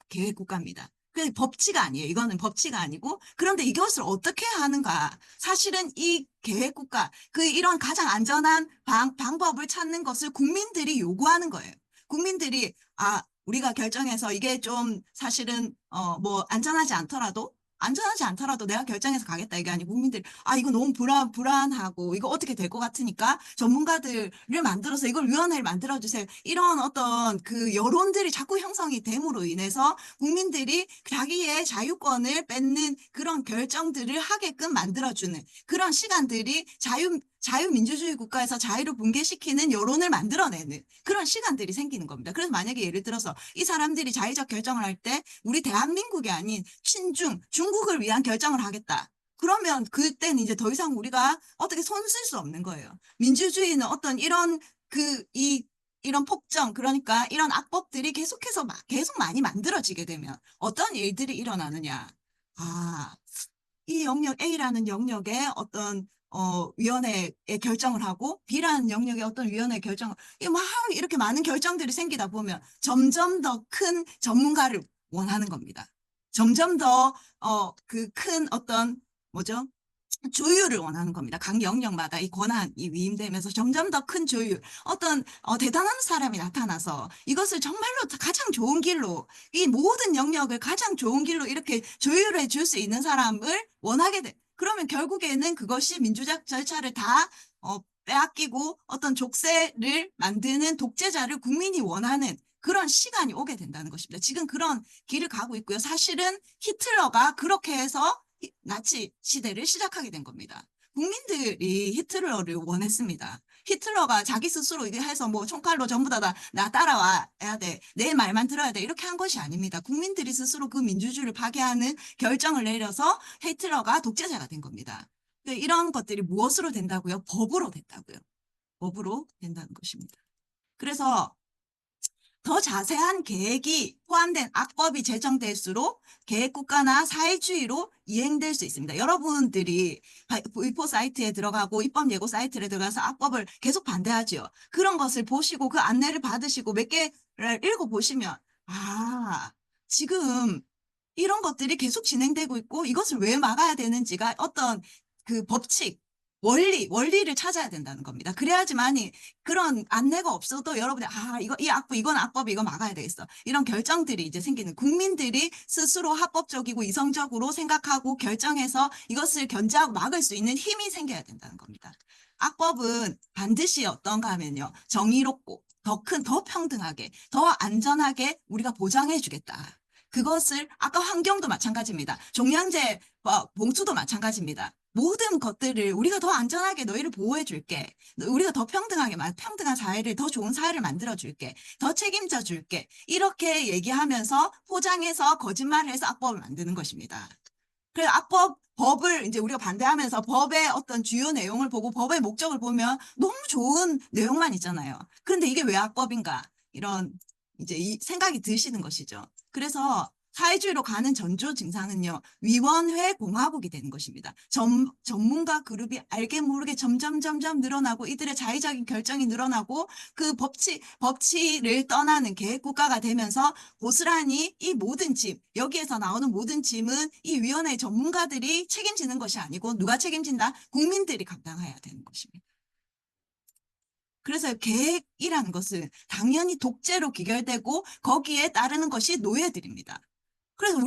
계획국가입니다. 그 법치가 아니에요. 이거는 법치가 아니고, 그런데 이것을 어떻게 하는가? 사실은 이 계획국가, 이런 가장 안전한 방법을 찾는 것을 국민들이 요구하는 거예요. 국민들이, 우리가 결정해서 이게 좀 사실은, 안전하지 않더라도 내가 결정해서 가겠다. 이게 아니고 국민들이, 이거 너무 불안하고, 이거 어떻게 될 것 같으니까 전문가들을 만들어서 이걸 위원회를 만들어주세요. 이런 어떤 그 여론들이 자꾸 형성이 됨으로 인해서 국민들이 자기의 자유권을 뺏는 그런 결정들을 하게끔 만들어주는 그런 시간들이 자유민주주의 국가에서 자유를 붕괴시키는 여론을 만들어내는 그런 시간들이 생기는 겁니다. 그래서 만약에 예를 들어서 이 사람들이 자의적 결정을 할 때 우리 대한민국이 아닌 중국을 위한 결정을 하겠다. 그러면 그때는 이제 더 이상 우리가 어떻게 손 쓸 수 없는 거예요. 민주주의는 어떤 이런 폭정, 그러니까 이런 악법들이 계속 많이 만들어지게 되면 어떤 일들이 일어나느냐. 이 영역 A라는 영역에 어떤 위원회에 결정을 하고 B라는 영역에 어떤 위원회 결정을 막 이렇게 많은 결정들이 생기다 보면 점점 더 큰 전문가를 원하는 겁니다. 점점 더 그 큰 어떤 뭐죠? 조율을 원하는 겁니다. 각 영역마다 이 권한이 위임되면서 점점 더 큰 조율, 어떤 대단한 사람이 나타나서 이것을 정말로 가장 좋은 길로, 이 모든 영역을 가장 좋은 길로 이렇게 조율해 줄 수 있는 사람을 원하게 돼. 그러면 결국에는 그것이 민주적 절차를 다 빼앗기고 어떤 족쇄를 만드는 독재자를 국민이 원하는 그런 시간이 오게 된다는 것입니다. 지금 그런 길을 가고 있고요. 사실은 히틀러가 그렇게 해서 나치 시대를 시작하게 된 겁니다. 국민들이 히틀러를 원했습니다. 히틀러가 자기 스스로 이게 해서 뭐 총칼로 전부 다 나 따라와야 돼. 내 말만 들어야 돼. 이렇게 한 것이 아닙니다. 국민들이 스스로 그 민주주의를 파괴하는 결정을 내려서 히틀러가 독재자가 된 겁니다. 이런 것들이 무엇으로 된다고요? 법으로 된다고요. 법으로 된다는 것입니다. 그래서 더 자세한 계획이 포함된 악법이 제정될수록 계획국가나 사회주의로 이행될 수 있습니다. 여러분들이 위포 사이트에 들어가고 입법예고 사이트에 들어가서 악법을 계속 반대하죠. 그런 것을 보시고 그 안내를 받으시고 몇 개를 읽어보시면 지금 이런 것들이 계속 진행되고 있고 이것을 왜 막아야 되는지가 어떤 그 법칙, 원리를 찾아야 된다는 겁니다. 그래야지만이 그런 안내가 없어도 여러분이 이건 악법, 이거 막아야 되겠어. 이런 결정들이 이제 생기는, 국민들이 스스로 합법적이고 이성적으로 생각하고 결정해서 이것을 견제하고 막을 수 있는 힘이 생겨야 된다는 겁니다. 악법은 반드시 어떤가 하면요. 정의롭고 더 평등하게, 더 안전하게 우리가 보장해 주겠다. 그것을 아까 환경도 마찬가지입니다. 종량제 봉투도 마찬가지입니다. 모든 것들을 우리가 더 안전하게 너희를 보호해 줄게. 우리가 더 평등한 사회를, 더 좋은 사회를 만들어 줄게. 더 책임져 줄게. 이렇게 얘기하면서 포장해서 거짓말을 해서 악법을 만드는 것입니다. 그래서 법을 이제 우리가 반대하면서 법의 어떤 주요 내용을 보고 법의 목적을 보면 너무 좋은 내용만 있잖아요. 그런데 이게 왜 악법인가? 이런 이제 이 생각이 드시는 것이죠. 그래서 사회주의로 가는 전조 증상은요, 위원회 공화국이 되는 것입니다. 전문가 그룹이 알게 모르게 점점 늘어나고 이들의 자의적인 결정이 늘어나고 그 법치를 떠나는 계획국가가 되면서 고스란히 이 모든 짐, 여기에서 나오는 모든 짐은 이 위원회 전문가들이 책임지는 것이 아니고 누가 책임진다? 국민들이 감당해야 되는 것입니다. 그래서 계획이라는 것은 당연히 독재로 귀결되고 거기에 따르는 것이 노예들입니다. 그래서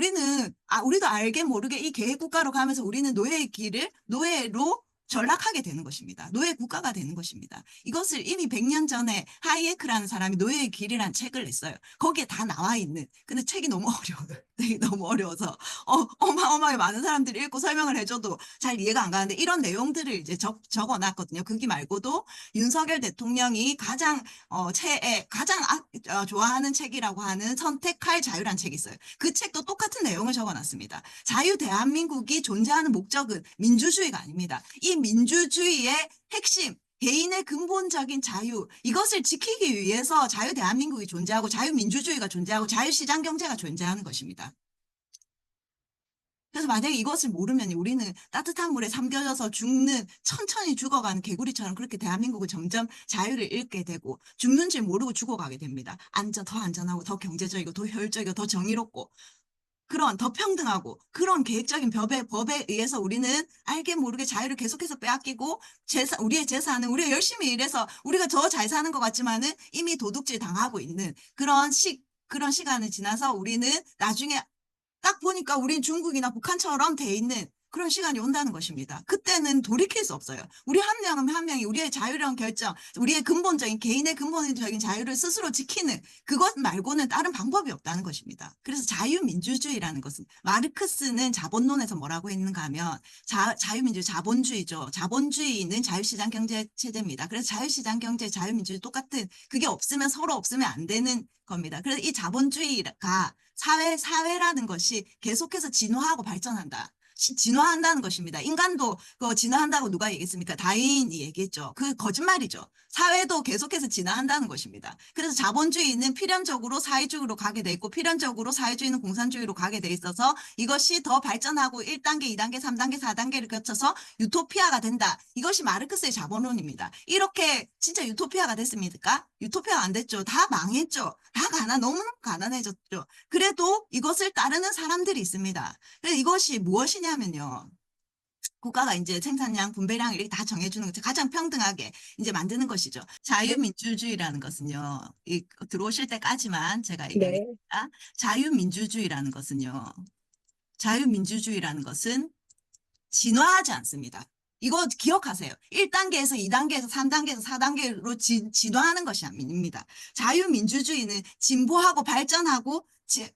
우리도 알게 모르게 이 계획 국가로 가면서 우리는 노예의 길을 노예로 전락하게 되는 것입니다. 노예 국가가 되는 것입니다. 이것을 이미 100년 전에 하이에크라는 사람이 노예의 길이라는 책을 냈어요. 거기에 다 나와 있는. 근데 책이 너무 어려워요. 책이 너무 어려워서 어마어마하게 많은 사람들이 읽고 설명을 해줘도 잘 이해가 안 가는데 이런 내용들을 이제 적어놨거든요. 거기 말고도 윤석열 대통령이 가장 좋아하는 책이라고 하는 선택할 자유란 책이 있어요. 그 책도 똑같은 내용을 적어놨습니다. 자유 대한민국이 존재하는 목적은 민주주의가 아닙니다. 이 민주주의의 핵심, 개인의 근본적인 자유, 이것을 지키기 위해서 자유 대한민국이 존재하고 자유민주주의가 존재하고 자유시장 경제가 존재하는 것입니다. 그래서 만약에 이것을 모르면 우리는 따뜻한 물에 삼켜져서 죽는, 천천히 죽어가는 개구리처럼 그렇게 대한민국은 점점 자유를 잃게 되고 죽는 줄 모르고 죽어가게 됩니다. 더 안전하고 더 경제적이고 더 효율적이고 더 정의롭고 그런 더 평등하고 그런 계획적인 법에 의해서 우리는 알게 모르게 자유를 계속해서 빼앗기고 우리의 재산은 우리가 열심히 일해서 우리가 더 잘 사는 것 같지만은 이미 도둑질 당하고 있는 그런 시간을 지나서 우리는 나중에 딱 보니까 우린 중국이나 북한처럼 돼 있는 그런 시간이 온다는 것입니다. 그때는 돌이킬 수 없어요. 우리 한 명이 우리의 자유로운 결정, 우리의 개인의 근본적인 자유를 스스로 지키는 그것 말고는 다른 방법이 없다는 것입니다. 그래서 자유민주주의라는 것은 마르크스는 자본론에서 뭐라고 했는가 하면 자유민주주의, 자본주의죠. 자본주의는 자유시장 경제 체제입니다. 그래서 자유시장 경제, 자유민주주의 똑같은 그게 서로 없으면 안 되는 겁니다. 그래서 이 자본주의가 사회라는 것이 계속해서 진화하고 발전한다. 진화한다는 것입니다. 인간도 진화한다고 누가 얘기했습니까? 다윈이 얘기했죠. 그 거짓말이죠. 사회도 계속해서 진화한다는 것입니다. 그래서 자본주의는 필연적으로 사회주의로 가게 돼 있고 필연적으로 사회주의는 공산주의로 가게 돼 있어서 이것이 더 발전하고 1단계, 2단계, 3단계, 4단계를 거쳐서 유토피아가 된다. 이것이 마르크스의 자본론입니다. 이렇게 진짜 유토피아가 됐습니까? 유토피아가 안 됐죠. 다 망했죠. 너무너무 가난해졌죠. 그래도 이것을 따르는 사람들이 있습니다. 그래서 이것이 무엇이냐면요. 국가가 이제 생산량, 분배량 이렇게 다 정해주는 것을 가장 평등하게 이제 만드는 것이죠. 자유민주주의라는 것은요. 들어오실 때까지만 제가 네. 얘기하겠습니다. 자유민주주의라는 것은 진화하지 않습니다. 이거 기억하세요. 1단계에서 2단계에서 3단계에서 4단계로 진화하는 것이 아닙니다. 자유민주주의는 진보하고 발전하고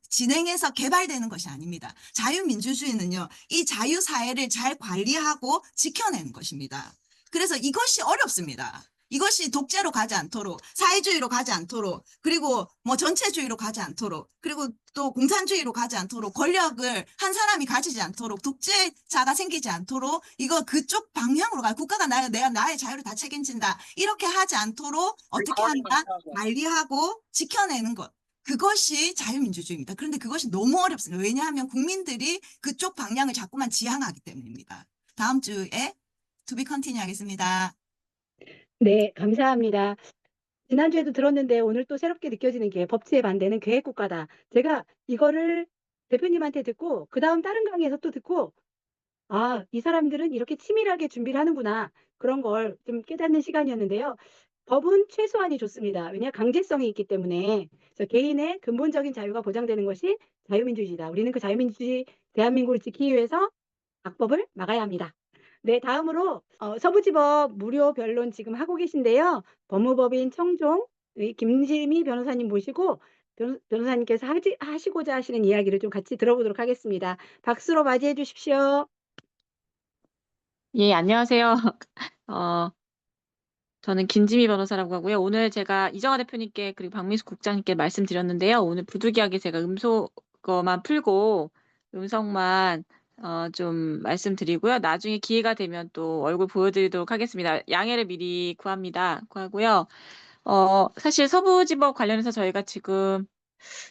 진행해서 개발되는 것이 아닙니다. 자유민주주의는요, 이 자유사회를 잘 관리하고 지켜내는 것입니다. 그래서 이것이 어렵습니다. 이것이 독재로 가지 않도록, 사회주의로 가지 않도록, 그리고 전체주의로 가지 않도록, 그리고 또 공산주의로 가지 않도록, 권력을 한 사람이 가지지 않도록, 독재자가 생기지 않도록, 그쪽 방향으로 국가가 나의 자유를 다 책임진다. 이렇게 하지 않도록 어떻게 한다? 관리하고 지켜내는 것. 그것이 자유민주주의입니다. 그런데 그것이 너무 어렵습니다. 왜냐하면 국민들이 그쪽 방향을 자꾸만 지향하기 때문입니다. 다음 주에 to be continue 하겠습니다. 네, 감사합니다. 지난주에도 들었는데 오늘 또 새롭게 느껴지는 게 법치의 반대는 계획국가다. 제가 이거를 대표님한테 듣고 그 다음 다른 강의에서 또 듣고 이 사람들은 이렇게 치밀하게 준비를 하는구나. 그런 걸 좀 깨닫는 시간이었는데요. 법은 최소한이 좋습니다. 왜냐 강제성이 있기 때문에. 그래서 개인의 근본적인 자유가 보장되는 것이 자유민주주의다. 우리는 그 자유민주주의 대한민국을 지키기 위해서 악법을 막아야 합니다. 네, 다음으로 서부지법 무료 변론 지금 하고 계신데요. 법무법인 청종 김지미 변호사님 모시고 변호사님께서 하시고자 하시는 이야기를 좀 같이 들어보도록 하겠습니다. 박수로 맞이해 주십시오. 예, 안녕하세요. 저는 김지미 변호사라고 하고요. 오늘 제가 이정화 대표님께 그리고 박민수 국장님께 말씀드렸는데요. 오늘 부득이하게 제가 거만 풀고 음성만 좀 말씀드리고요. 나중에 기회가 되면 또 얼굴 보여드리도록 하겠습니다. 양해를 미리 구하고요. 사실 서부지법 관련해서 저희가 지금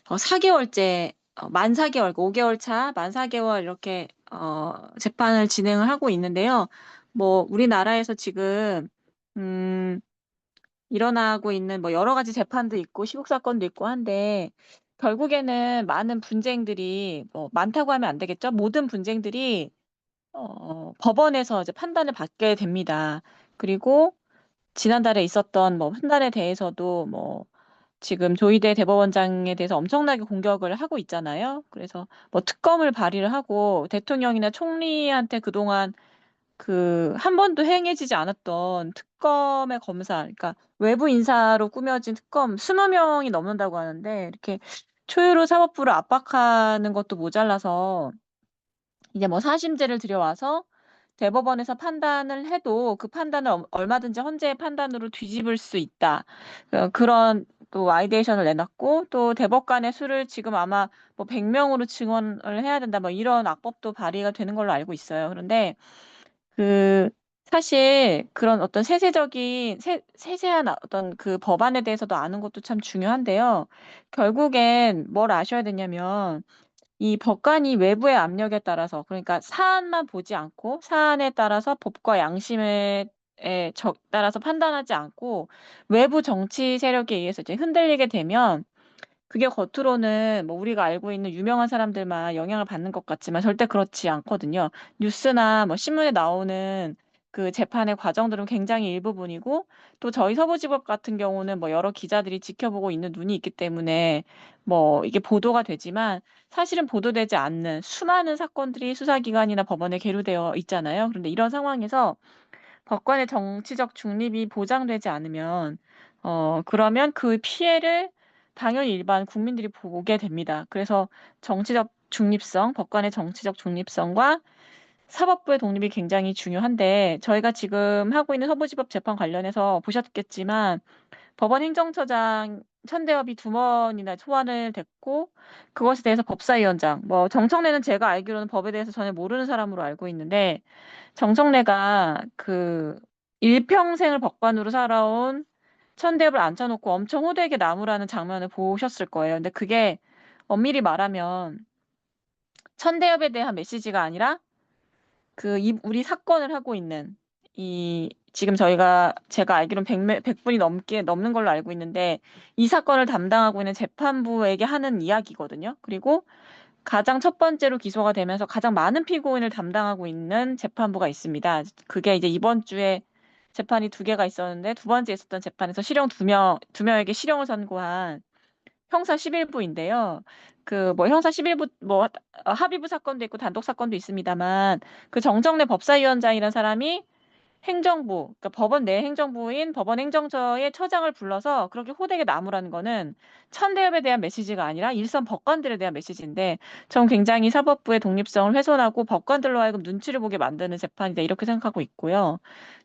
4개월째, 만 4개월, 5개월 차, 만 4개월 이렇게 재판을 진행을 하고 있는데요. 우리나라에서 지금 일어나고 있는 여러 가지 재판도 있고 시국 사건도 있고 한데 결국에는 많은 분쟁들이 많다고 하면 안 되겠죠. 모든 분쟁들이 법원에서 이제 판단을 받게 됩니다. 그리고 지난달에 있었던 판단에 대해서도 지금 조희대 대법원장에 대해서 엄청나게 공격을 하고 있잖아요. 그래서 뭐 특검을 발의를 하고 대통령이나 총리한테 그동안 한 번도 행해지지 않았던 특검의 검사, 그러니까 외부 인사로 꾸며진 특검 20명이 넘는다고 하는데 이렇게 초유로 사법부를 압박하는 것도 모자라서 이제 뭐 사심제를 들여와서 대법원에서 판단을 해도 그 판단을 얼마든지 헌재의 판단으로 뒤집을 수 있다. 그런 또 아이데이션을 내놨고 또 대법관의 수를 지금 아마 뭐 100명으로 증언을 해야 된다. 뭐 이런 악법도 발의가 되는 걸로 알고 있어요. 그런데 그 사실 그런 어떤 세세한 어떤 그 법안에 대해서도 아는 것도 참 중요한데요. 결국엔 뭘 아셔야 되냐면 이 법관이 외부의 압력에 따라서 그러니까 사안만 보지 않고 사안에 따라서 법과 양심에 따라서 판단하지 않고 외부 정치 세력에 의해서 이제 흔들리게 되면 그게 겉으로는 뭐 우리가 알고 있는 유명한 사람들만 영향을 받는 것 같지만 절대 그렇지 않거든요. 뉴스나 뭐 신문에 나오는 그 재판의 과정들은 굉장히 일부분이고 또 저희 서부지법 같은 경우는 뭐 여러 기자들이 지켜보고 있는 눈이 있기 때문에 뭐 이게 보도가 되지만 사실은 보도되지 않는 수많은 사건들이 수사기관이나 법원에 계류되어 있잖아요. 그런데 이런 상황에서 법관의 정치적 중립이 보장되지 않으면 그러면 그 피해를 당연히 일반 국민들이 보게 됩니다. 그래서 법관의 정치적 중립성과 사법부의 독립이 굉장히 중요한데 저희가 지금 하고 있는 서부지법 재판 관련해서 보셨겠지만 법원 행정처장 천대엽이 2번이나 소환을 됐고 그것에 대해서 법사위원장, 뭐 정청래는 제가 알기로는 법에 대해서 전혀 모르는 사람으로 알고 있는데 정청래가 일평생을 법관으로 살아온 천대엽을 앉혀놓고 엄청 호되게 나무라는 장면을 보셨을 거예요. 근데 그게 엄밀히 말하면 천대엽에 대한 메시지가 아니라 우리 사건을 하고 있는 지금 제가 알기로는 100분이 넘는 걸로 알고 있는데 이 사건을 담당하고 있는 재판부에게 하는 이야기거든요. 그리고 가장 첫 번째로 기소가 되면서 가장 많은 피고인을 담당하고 있는 재판부가 있습니다. 그게 이제 이번 주에 재판이 2개가 있었는데 두 번째 있었던 재판에서 실형 2명에게 실형을 선고한 형사 11부인데요. 뭐 형사 11부 뭐 합의부 사건도 있고 단독 사건도 있습니다만 그 정정래 법사위원장이라는 사람이 그러니까 법원 내 행정부인 법원 행정처의 처장을 불러서 그렇게 호되게 나무라는 거는 천대엽에 대한 메시지가 아니라 일선 법관들에 대한 메시지인데 전 굉장히 사법부의 독립성을 훼손하고 법관들로 하여금 눈치를 보게 만드는 재판이다 이렇게 생각하고 있고요.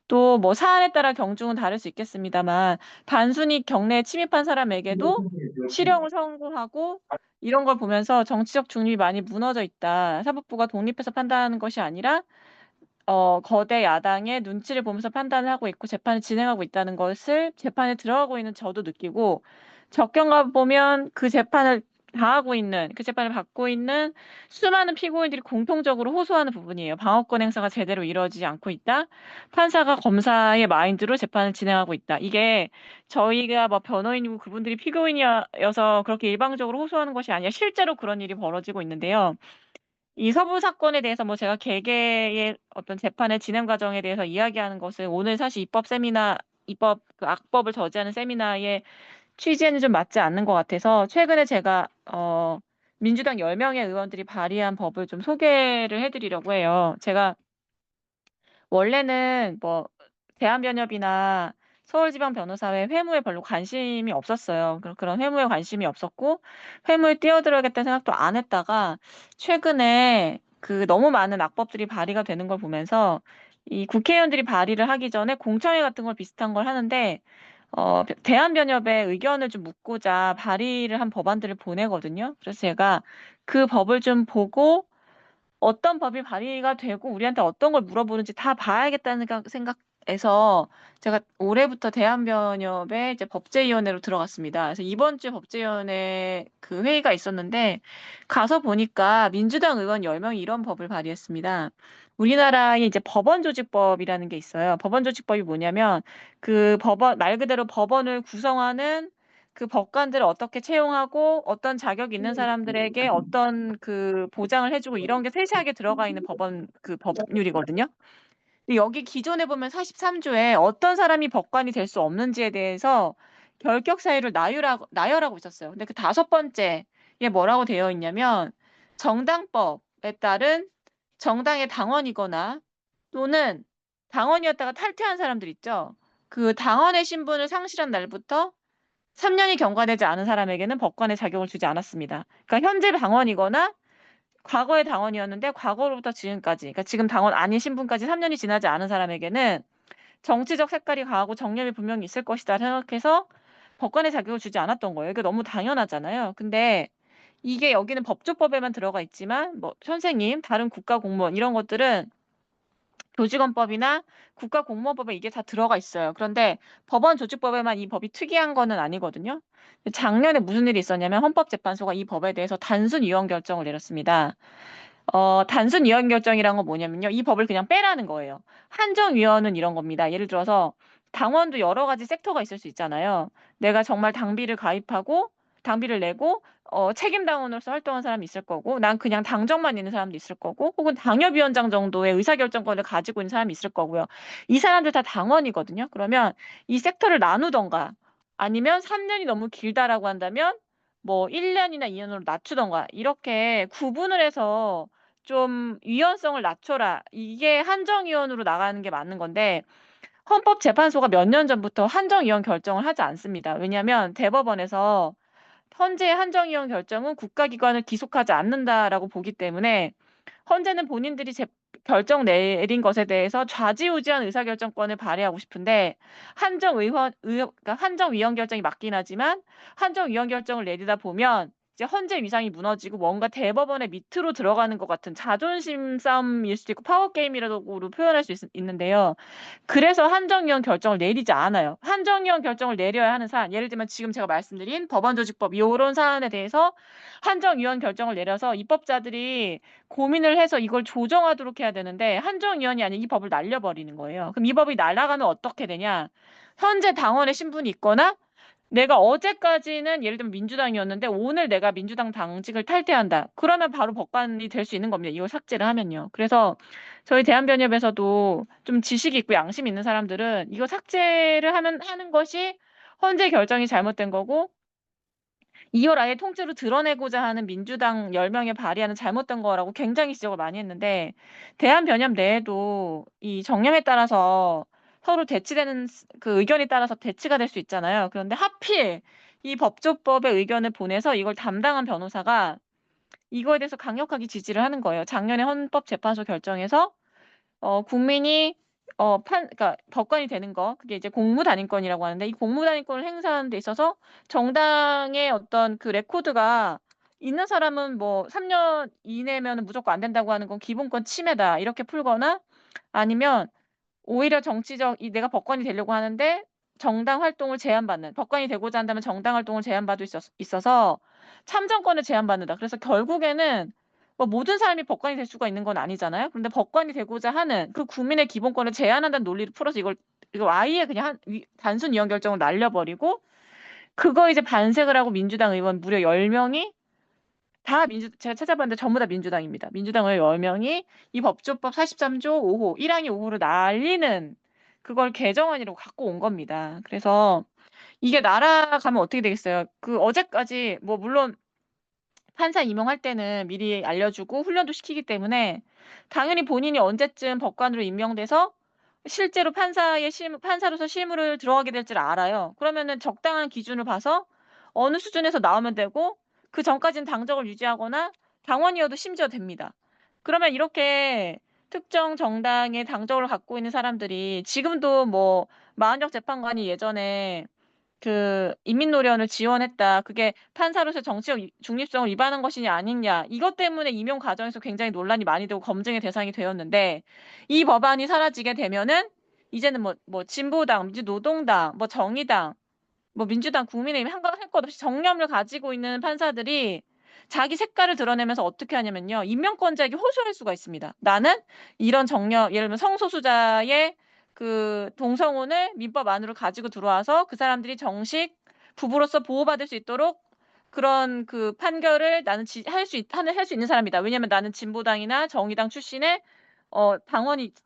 또 뭐 사안에 따라 경중은 다를 수 있겠습니다만 단순히 경내에 침입한 사람에게도 실형을 선고하고 이런 걸 보면서 정치적 중립이 많이 무너져 있다. 사법부가 독립해서 판단하는 것이 아니라 거대 야당의 눈치를 보면서 판단을 하고 있고 재판을 진행하고 있다는 것을 재판에 들어가고 있는 저도 느끼고 적경가 보면 그 재판을 받고 있는 수많은 피고인들이 공통적으로 호소하는 부분이에요. 방어권 행사가 제대로 이루어지지 않고 있다. 판사가 검사의 마인드로 재판을 진행하고 있다. 이게 저희가 뭐 변호인이고 그분들이 피고인이어서 그렇게 일방적으로 호소하는 것이 아니라 실제로 그런 일이 벌어지고 있는데요. 이 서부 사건에 대해서 뭐 제가 개개의 어떤 재판의 진행 과정에 대해서 이야기하는 것은 오늘 사실 악법을 저지하는 세미나의 취지에는 좀 맞지 않는 것 같아서 최근에 제가 민주당 10명의 의원들이 발의한 법을 좀 소개를 해드리려고 해요. 제가 원래는 뭐 대한변협이나 서울지방변호사회 회무에 별로 관심이 없었어요. 그런 회무에 관심이 없었고 회무에 뛰어들어야겠다는 생각도 안 했다가 최근에 너무 많은 악법들이 발의가 되는 걸 보면서 이 국회의원들이 발의를 하기 전에 공청회 같은 걸 비슷한 걸 하는데 대한변협의 의견을 좀 묻고자 발의를 한 법안들을 보내거든요. 그래서 제가 그 법을 좀 보고 어떤 법이 발의가 되고 우리한테 어떤 걸 물어보는지 다 봐야겠다는 생각에서 제가 올해부터 대한변협의 이제 법제위원회로 들어갔습니다. 그래서 이번 주에 법제위원회 회의가 있었는데 가서 보니까 민주당 의원 10명이 이런 법을 발의했습니다. 우리나라에 이제 법원조직법이라는 게 있어요. 법원조직법이 뭐냐면 말 그대로 법원을 구성하는 그 법관들을 어떻게 채용하고 어떤 자격 있는 사람들에게 어떤 보장을 해주고 이런 게 세세하게 들어가 있는 법률이거든요. 근데 여기 기존에 보면 43조에 어떤 사람이 법관이 될 수 없는지에 대해서 결격 사유를 나열하고 있었어요. 근데 그 5번째에 뭐라고 되어 있냐면 정당법에 따른 정당의 당원이거나 또는 당원이었다가 탈퇴한 사람들 있죠. 그 당원의 신분을 상실한 날부터 3년이 경과되지 않은 사람에게는 법관의 자격을 주지 않았습니다. 그러니까 현재 당원이거나 과거의 당원이었는데 과거로부터 지금까지, 그러니까 지금 당원 아닌 신분까지 3년이 지나지 않은 사람에게는 정치적 색깔이 강하고 정념이 분명히 있을 것이다 생각해서 법관의 자격을 주지 않았던 거예요. 이게 너무 당연하잖아요. 근데 이게 여기는 법조법에만 들어가 있지만 뭐 선생님, 다른 국가 공무원 이런 것들은 교직원법이나 국가공무원법에 이게 다 들어가 있어요. 그런데 법원조직법에만 이 법이 특이한 거는 아니거든요. 작년에 무슨 일이 있었냐면 헌법재판소가 이 법에 대해서 단순 이원 결정을 내렸습니다. 단순 이원 결정이란 건 뭐냐면요. 이 법을 그냥 빼라는 거예요. 한정위원은 이런 겁니다. 예를 들어서 당원도 여러 가지 섹터가 있을 수 있잖아요. 내가 정말 당비를 내고 책임 당원으로서 활동한 사람이 있을 거고, 난 그냥 당적만 있는 사람도 있을 거고, 혹은 당협위원장 정도의 의사결정권을 가지고 있는 사람이 있을 거고요. 이 사람들 다 당원이거든요. 그러면 이 섹터를 나누던가, 아니면 3년이 너무 길다라고 한다면 뭐 1년이나 2년으로 낮추던가, 이렇게 구분을 해서 좀 유연성을 낮춰라. 이게 한정위원으로 나가는 게 맞는 건데 헌법재판소가 몇 년 전부터 한정위원 결정을 하지 않습니다. 왜냐하면 대법원에서 헌재의 한정위원 결정은 국가기관을 기속하지 않는다라고 보기 때문에 헌재는 본인들이 결정 내린 것에 대해서 좌지우지한 의사결정권을 발휘하고 싶은데 그러니까 한정위원 결정이 맞긴 하지만 한정위원 결정을 내리다 보면 이제 헌재 위상이 무너지고 뭔가 대법원의 밑으로 들어가는 것 같은 자존심 싸움일 수도 있고 파워게임이라고 표현할 수 있는데요. 그래서 한정위원 결정을 내리지 않아요. 한정위원 결정을 내려야 하는 사안, 예를 들면 지금 제가 말씀드린 법원조직법 이런 사안에 대해서 한정위원 결정을 내려서 입법자들이 고민을 해서 이걸 조정하도록 해야 되는데 한정위원이 아닌 이 법을 날려버리는 거예요. 그럼 이 법이 날아가면 어떻게 되냐? 현재 당원의 신분이 있거나 내가 어제까지는 예를 들면 민주당이었는데 오늘 내가 민주당 당직을 탈퇴한다. 그러면 바로 법관이 될 수 있는 겁니다. 이걸 삭제를 하면요. 그래서 저희 대한변협에서도 좀 지식이 있고 양심 있는 사람들은 이거 삭제를 하는 것이 헌재 결정이 잘못된 거고 이걸 아예 통째로 드러내고자 하는 민주당 10명의 발의안은 잘못된 거라고 굉장히 지적을 많이 했는데 대한변협 내에도 이 정념에 따라서 서로 대치되는 그 의견에 따라서 대치가 될 수 있잖아요. 그런데 하필 이 법조법의 의견을 보내서 이걸 담당한 변호사가 이거에 대해서 강력하게 지지를 하는 거예요. 작년에 헌법재판소 결정에서 국민이 그러니까 법관이 되는 거, 그게 이제 공무단임권이라고 하는데 이 공무단임권을 행사하는 데 있어서 정당의 어떤 그 레코드가 있는 사람은 뭐 3년 이내면은 무조건 안 된다고 하는 건 기본권 침해다. 이렇게 풀거나 아니면 오히려 내가 법관이 되려고 하는데 정당 활동을 제한받는, 법관이 되고자 한다면 정당 활동을 제한받을 수 있어서 참정권을 제한받는다. 그래서 결국에는 뭐 모든 사람이 법관이 될 수가 있는 건 아니잖아요. 그런데 법관이 되고자 하는 그 국민의 기본권을 제한한다는 논리를 풀어서 이걸 아예 그냥 단순 이원 결정을 날려버리고 그거 이제 반색을 하고 민주당 의원 무려 10명이 제가 찾아봤는데 전부 다 민주당입니다. 민주당 의원 10명이 이 법조법 43조 5호, 1항이 5호를 날리는 그걸 개정안이라고 갖고 온 겁니다. 그래서 이게 날아가면 어떻게 되겠어요? 그 어제까지 뭐 물론 판사 임용할 때는 미리 알려주고 훈련도 시키기 때문에 당연히 본인이 언제쯤 법관으로 임명돼서 실제로 판사로서 실무를 들어가게 될지를 알아요. 그러면은 적당한 기준을 봐서 어느 수준에서 나오면 되고 그 전까지는 당적을 유지하거나 당원이어도 심지어 됩니다. 그러면 이렇게 특정 정당의 당적을 갖고 있는 사람들이 지금도 뭐 마은혁 재판관이 예전에 그 인민노련을 지원했다. 그게 판사로서 정치적 중립성을 위반한 것이냐 아니냐. 이것 때문에 임용 과정에서 굉장히 논란이 많이 되고 검증의 대상이 되었는데 이 법안이 사라지게 되면은 이제는 뭐 진보당, 민주노동당, 뭐 정의당, 뭐 민주당, 국민의힘 할 것 없이 정념을 가지고 있는 판사들이 자기 색깔을 드러내면서 어떻게 하냐면요. 임명권자에게 호소할 수가 있습니다. 나는 이런 정념, 예를 들면 성소수자의 그 동성혼을 민법 안으로 가지고 들어와서 그 사람들이 정식 부부로서 보호받을 수 있도록 그런 그 판결을 나는 할 수 있는 사람이다. 왜냐면 나는 진보당이나 정의당 출신의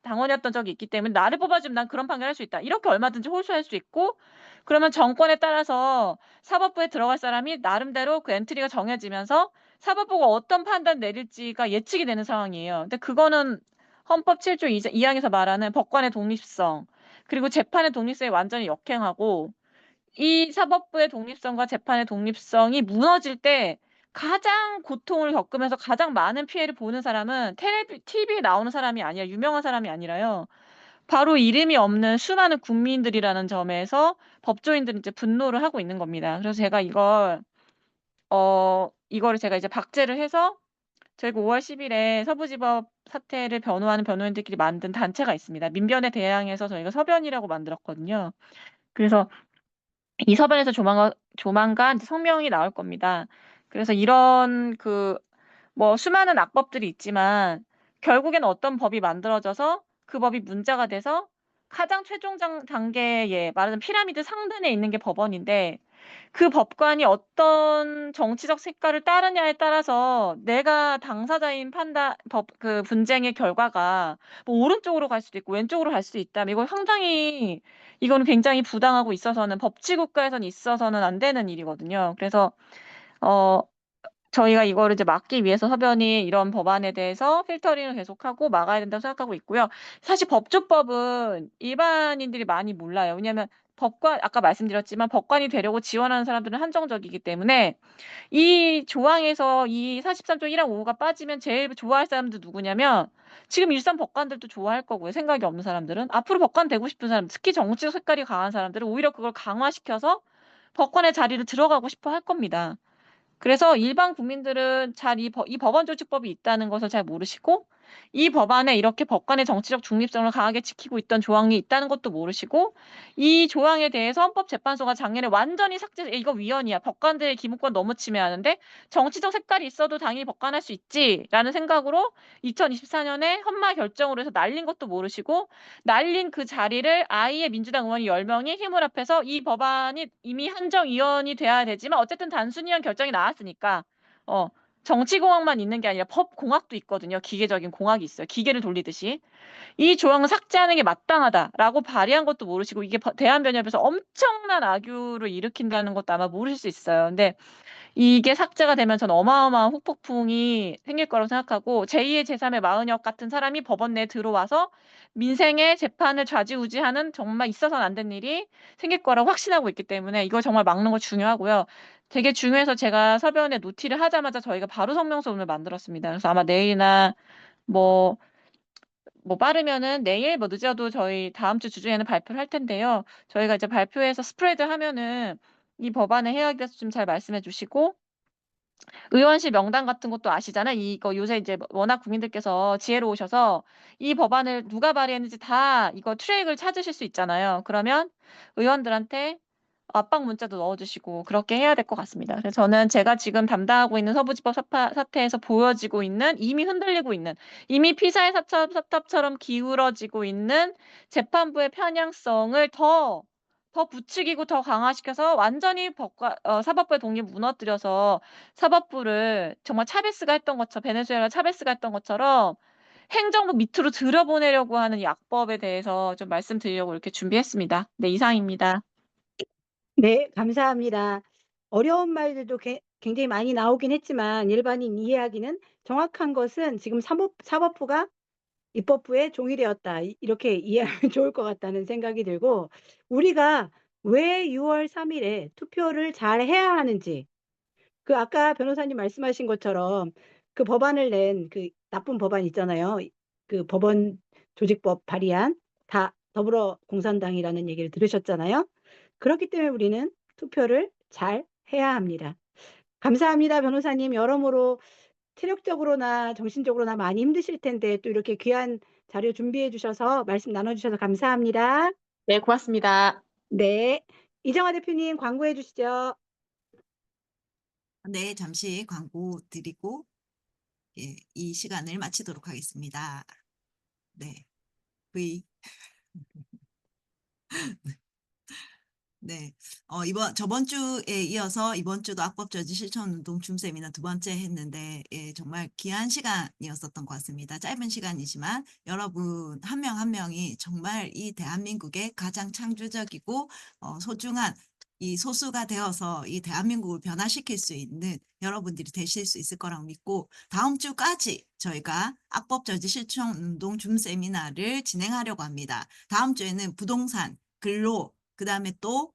당원이었던 적이 있기 때문에 나를 뽑아주면 난 그런 판결할 수 있다. 이렇게 얼마든지 호소할 수 있고, 그러면 정권에 따라서 사법부에 들어갈 사람이 나름대로 그 엔트리가 정해지면서 사법부가 어떤 판단 내릴지가 예측이 되는 상황이에요. 근데 그거는 헌법 7조 2항에서 말하는 법관의 독립성, 그리고 재판의 독립성이 완전히 역행하고, 이 사법부의 독립성과 재판의 독립성이 무너질 때 가장 고통을 겪으면서 가장 많은 피해를 보는 사람은 TV에 나오는 사람이 아니라 유명한 사람이 아니라요. 바로 이름이 없는 수많은 국민들이라는 점에서 법조인들은 이제 분노를 하고 있는 겁니다. 그래서 제가 이거를 제가 이제 박제를 해서 저희가 5월 10일에 서부지법 사태를 변호하는 변호인들끼리 만든 단체가 있습니다. 민변에 대항해서 저희가 서변이라고 만들었거든요. 그래서 이 서변에서 조만간 이제 성명이 나올 겁니다. 그래서 이런 뭐 수많은 악법들이 있지만 결국엔 어떤 법이 만들어져서 그 법이 문자가 돼서 가장 최종 단계에 말하자면 피라미드 상단에 있는 게 법원인데 그 법관이 어떤 정치적 색깔을 따르냐에 따라서 내가 당사자인 그 분쟁의 결과가 뭐 오른쪽으로 갈 수도 있고 왼쪽으로 갈 수도 있다. 이거는 굉장히 부당하고 있어서는 법치국가에선 있어서는 안 되는 일이거든요. 그래서 어, 저희가 이거를 이제 막기 위해서 서변이 이런 법안에 대해서 필터링을 계속하고 막아야 된다고 생각하고 있고요. 사실 법조법은 일반인들이 많이 몰라요. 왜냐하면 아까 말씀드렸지만 법관이 되려고 지원하는 사람들은 한정적이기 때문에 이 조항에서 이 43조 1항 5호가 빠지면 제일 좋아할 사람들 누구냐면 지금 일선 법관들도 좋아할 거고요. 생각이 없는 사람들은. 앞으로 법관 되고 싶은 사람, 특히 정치적 색깔이 강한 사람들은 오히려 그걸 강화시켜서 법관의 자리를 들어가고 싶어 할 겁니다. 그래서 일반 국민들은 이 법원 조직법이 있다는 것을 잘 모르시고 이 법안에 이렇게 법관의 정치적 중립성을 강하게 지키고 있던 조항이 있다는 것도 모르시고 이 조항에 대해서 헌법재판소가 작년에 완전히 이거 위헌이야. 법관들의 기본권 너무 침해하는데 정치적 색깔이 있어도 당연히 법관할 수 있지라는 생각으로 2024년에 헌마 결정으로 해서 날린 것도 모르시고 날린 그 자리를 아예 민주당 의원이 10명이 힘을 합해서 이 법안이 이미 한정위원이 돼야 되지만 어쨌든 단순위원 결정이 나왔으니까 정치공학만 있는 게 아니라 법공학도 있거든요. 기계적인 공학이 있어요. 기계를 돌리듯이. 이 조항을 삭제하는 게 마땅하다라고 발의한 것도 모르시고 이게 대한변협에서 엄청난 악유를 일으킨다는 것도 아마 모르실 수 있어요. 근데 이게 삭제가 되면 전 어마어마한 후폭풍이 생길 거라고 생각하고 제2의 제3의 마은혁 같은 사람이 법원 내에 들어와서 민생의 재판을 좌지우지하는 정말 있어서는 안 된 일이 생길 거라고 확신하고 있기 때문에 이거 정말 막는 거 중요하고요. 되게 중요해서 제가 서변에 노티를 하자마자 저희가 바로 성명서 오늘 만들었습니다. 그래서 아마 내일이나 뭐 빠르면은 내일 뭐 늦어도 저희 다음 주 주중에는 발표를 할 텐데요. 저희가 이제 발표해서 스프레드 하면은 이 법안의 해약에 대해서 좀 잘 말씀해 주시고 의원실 명단 같은 것도 아시잖아요. 이거 요새 이제 워낙 국민들께서 지혜로우셔서 이 법안을 누가 발의했는지 다 이거 트랙을 찾으실 수 있잖아요. 그러면 의원들한테 압박 문자도 넣어주시고 그렇게 해야 될 것 같습니다. 그래서 저는 제가 지금 담당하고 있는 서부지법 사태에서 보여지고 있는 이미 흔들리고 있는 이미 피사의 사탑처럼 기울어지고 있는 재판부의 편향성을 더 부추기고 더 강화시켜서 완전히 사법부의 독립 무너뜨려서 사법부를 정말 차베스가 했던 것처럼 베네수엘라 차베스가 했던 것처럼 행정부 밑으로 들여보내려고 하는 이 악법에 대해서 좀 말씀드리려고 이렇게 준비했습니다. 네, 이상입니다. 네, 감사합니다. 어려운 말들도 굉장히 많이 나오긴 했지만 일반인 이해하기는 정확한 것은 지금 사법부가 입법부에 종이되었다. 이렇게 이해하면 좋을 것 같다는 생각이 들고 우리가 왜 6월 3일에 투표를 잘 해야 하는지 그 아까 변호사님 말씀하신 것처럼 그 법안을 낸 그 나쁜 법안 있잖아요. 그 법원 조직법 발의안 다 더불어공산당이라는 얘기를 들으셨잖아요. 그렇기 때문에 우리는 투표를 잘 해야 합니다. 감사합니다, 변호사님. 여러모로 체력적으로나 정신적으로나 많이 힘드실 텐데 또 이렇게 귀한 자료 준비해 주셔서 말씀 나눠주셔서 감사합니다. 네, 고맙습니다. 네. 이정화 대표님 광고해 주시죠. 네, 잠시 광고 드리고 예, 이 시간을 마치도록 하겠습니다. 네, V. 네. 저번 주에 이어서 이번 주도 악법 저지 실천 운동 줌 세미나 두 번째 했는데, 예, 정말 귀한 시간이었었던 것 같습니다. 짧은 시간이지만 여러분 한 명 한 명이 정말 이 대한민국의 가장 창조적이고 소중한 이 소수가 되어서 이 대한민국을 변화시킬 수 있는 여러분들이 되실 수 있을 거라고 믿고, 다음 주까지 저희가 악법 저지 실천 운동 줌 세미나를 진행하려고 합니다. 다음 주에는 부동산, 근로, 그 다음에 또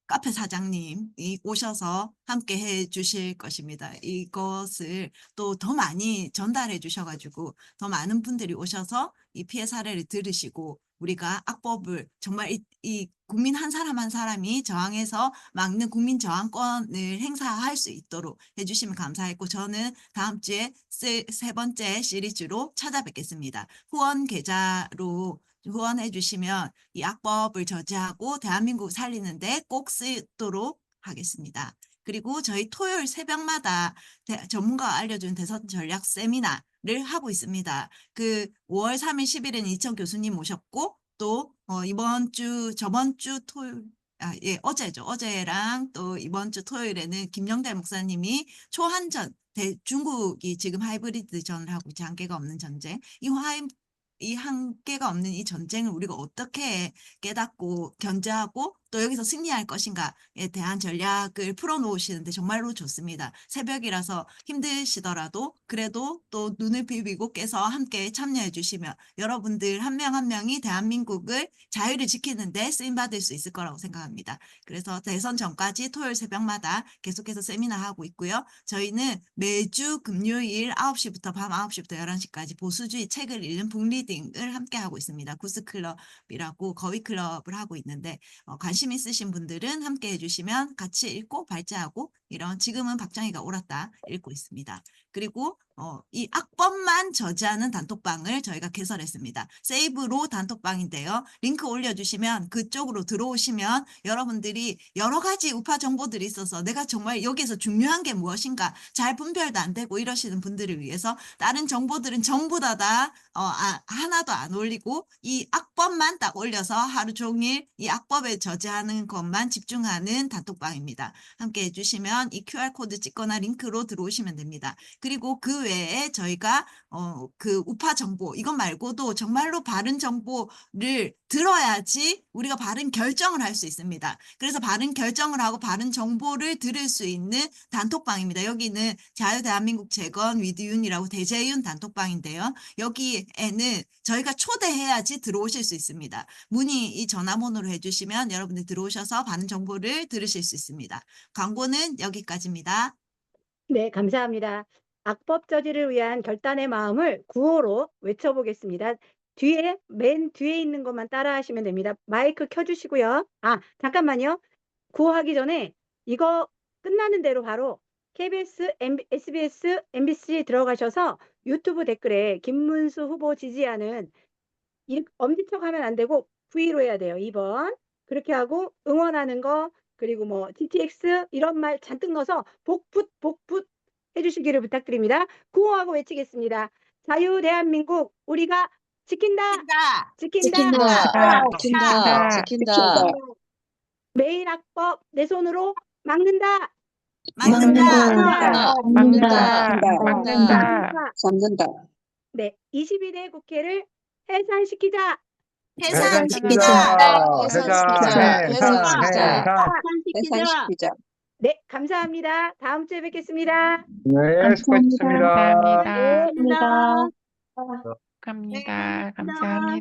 카페 사장님이 오셔서 함께 해 주실 것입니다. 이것을 또 더 많이 전달해 주셔가지고 더 많은 분들이 오셔서 이 피해 사례를 들으시고 우리가 악법을 정말 이 국민 한 사람 한 사람이 저항해서 막는 국민 저항권을 행사할 수 있도록 해주시면 감사했고, 저는 다음 주에 세 번째 시리즈로 찾아뵙겠습니다. 후원 계좌로 후원해 주시면 이 악법을 저지하고 대한민국 살리는데 꼭 쓰도록 하겠습니다. 그리고 저희 토요일 새벽마다 전문가가 알려준 대선 전략 세미나를 하고 있습니다. 그 5월 3일, 10일에는 이천 교수님 모셨고, 또 저번 주 토요일, 어제죠. 어제랑 또 이번 주 토요일에는 김영달 목사님이 초한전, 중국이 지금 하이브리드 전을 하고 있지, 한계가 없는 전쟁, 이 한계가 없는 이 전쟁을 우리가 어떻게 깨닫고 견제하고 또 여기서 승리할 것인가에 대한 전략을 풀어놓으시는데 정말로 좋습니다. 새벽이라서 힘드시더라도 그래도 또 눈을 비비고 깨서 함께 참여해 주시면 여러분들 한 명 한 명이 대한민국을 자유를 지키는데 쓰임받을 수 있을 거라고 생각합니다. 그래서 대선 전까지 토요일 새벽마다 계속해서 세미나 하고 있고요. 저희는 매주 금요일 9시부터 밤 9시부터 11시까지 보수주의 책을 읽는 북리딩을 함께 하고 있습니다. 구스클럽이라고 거위클럽을 하고 있는데 관심 있으신 분들은 함께 해주시면 같이 읽고 발제하고 이런 지금은 박정희가 옳았다 읽고 있습니다. 그리고 이 악법만 저지하는 단톡방을 저희가 개설했습니다. 세이브로 단톡방인데요. 링크 올려주시면 그쪽으로 들어오시면 여러분들이 여러 가지 우파 정보들이 있어서 내가 정말 여기서 중요한 게 무엇인가 잘 분별도 안 되고 이러시는 분들을 위해서 다른 정보들은 전부 다 하나도 안 올리고 이 악법만 딱 올려서 하루 종일 이 악법에 저지하는 것만 집중하는 단톡방입니다. 함께 해주시면 이 QR코드 찍거나 링크로 들어오시면 됩니다. 그리고 그 외에 저희가 그 우파 정보 이것 말고도 정말로 바른 정보를 들어야지 우리가 바른 결정을 할 수 있습니다. 그래서 바른 결정을 하고 바른 정보를 들을 수 있는 단톡방입니다. 여기는 자유대한민국 재건 위드윤이라고 대재윤 단톡방인데요. 여기에는 저희가 초대해야지 들어오실 수 있습니다. 문의 이 전화번호로 해주시면 여러분들 들어오셔서 바른 정보를 들으실 수 있습니다. 광고는 여기까지입니다. 네, 감사합니다. 악법 저지를 위한 결단의 마음을 구호로 외쳐보겠습니다. 맨 뒤에 있는 것만 따라 하시면 됩니다. 마이크 켜주시고요. 잠깐만요. 구호하기 전에 이거 끝나는 대로 바로 KBS, SBS, MBC 들어가셔서 유튜브 댓글에 김문수 후보 지지하는 엄지척 하면 안 되고 V로 해야 돼요. 2번. 그렇게 하고 응원하는 거 그리고 뭐 GTX 이런 말 잔뜩 넣어서 복붙 해주시기를 부탁드립니다. 구호하고 외치겠습니다. 자유 대한민국 우리가 지킨다. 지킨다. 매일 악법 내 손으로 막는다. 잡는다. 네, 22대 국회를 해산시키자. 해산시키자. 네, 감사합니다. 다음 주에 뵙겠습니다. 네, 수고하셨습니다. 감사합니다. 감사합니다. 감사합니다.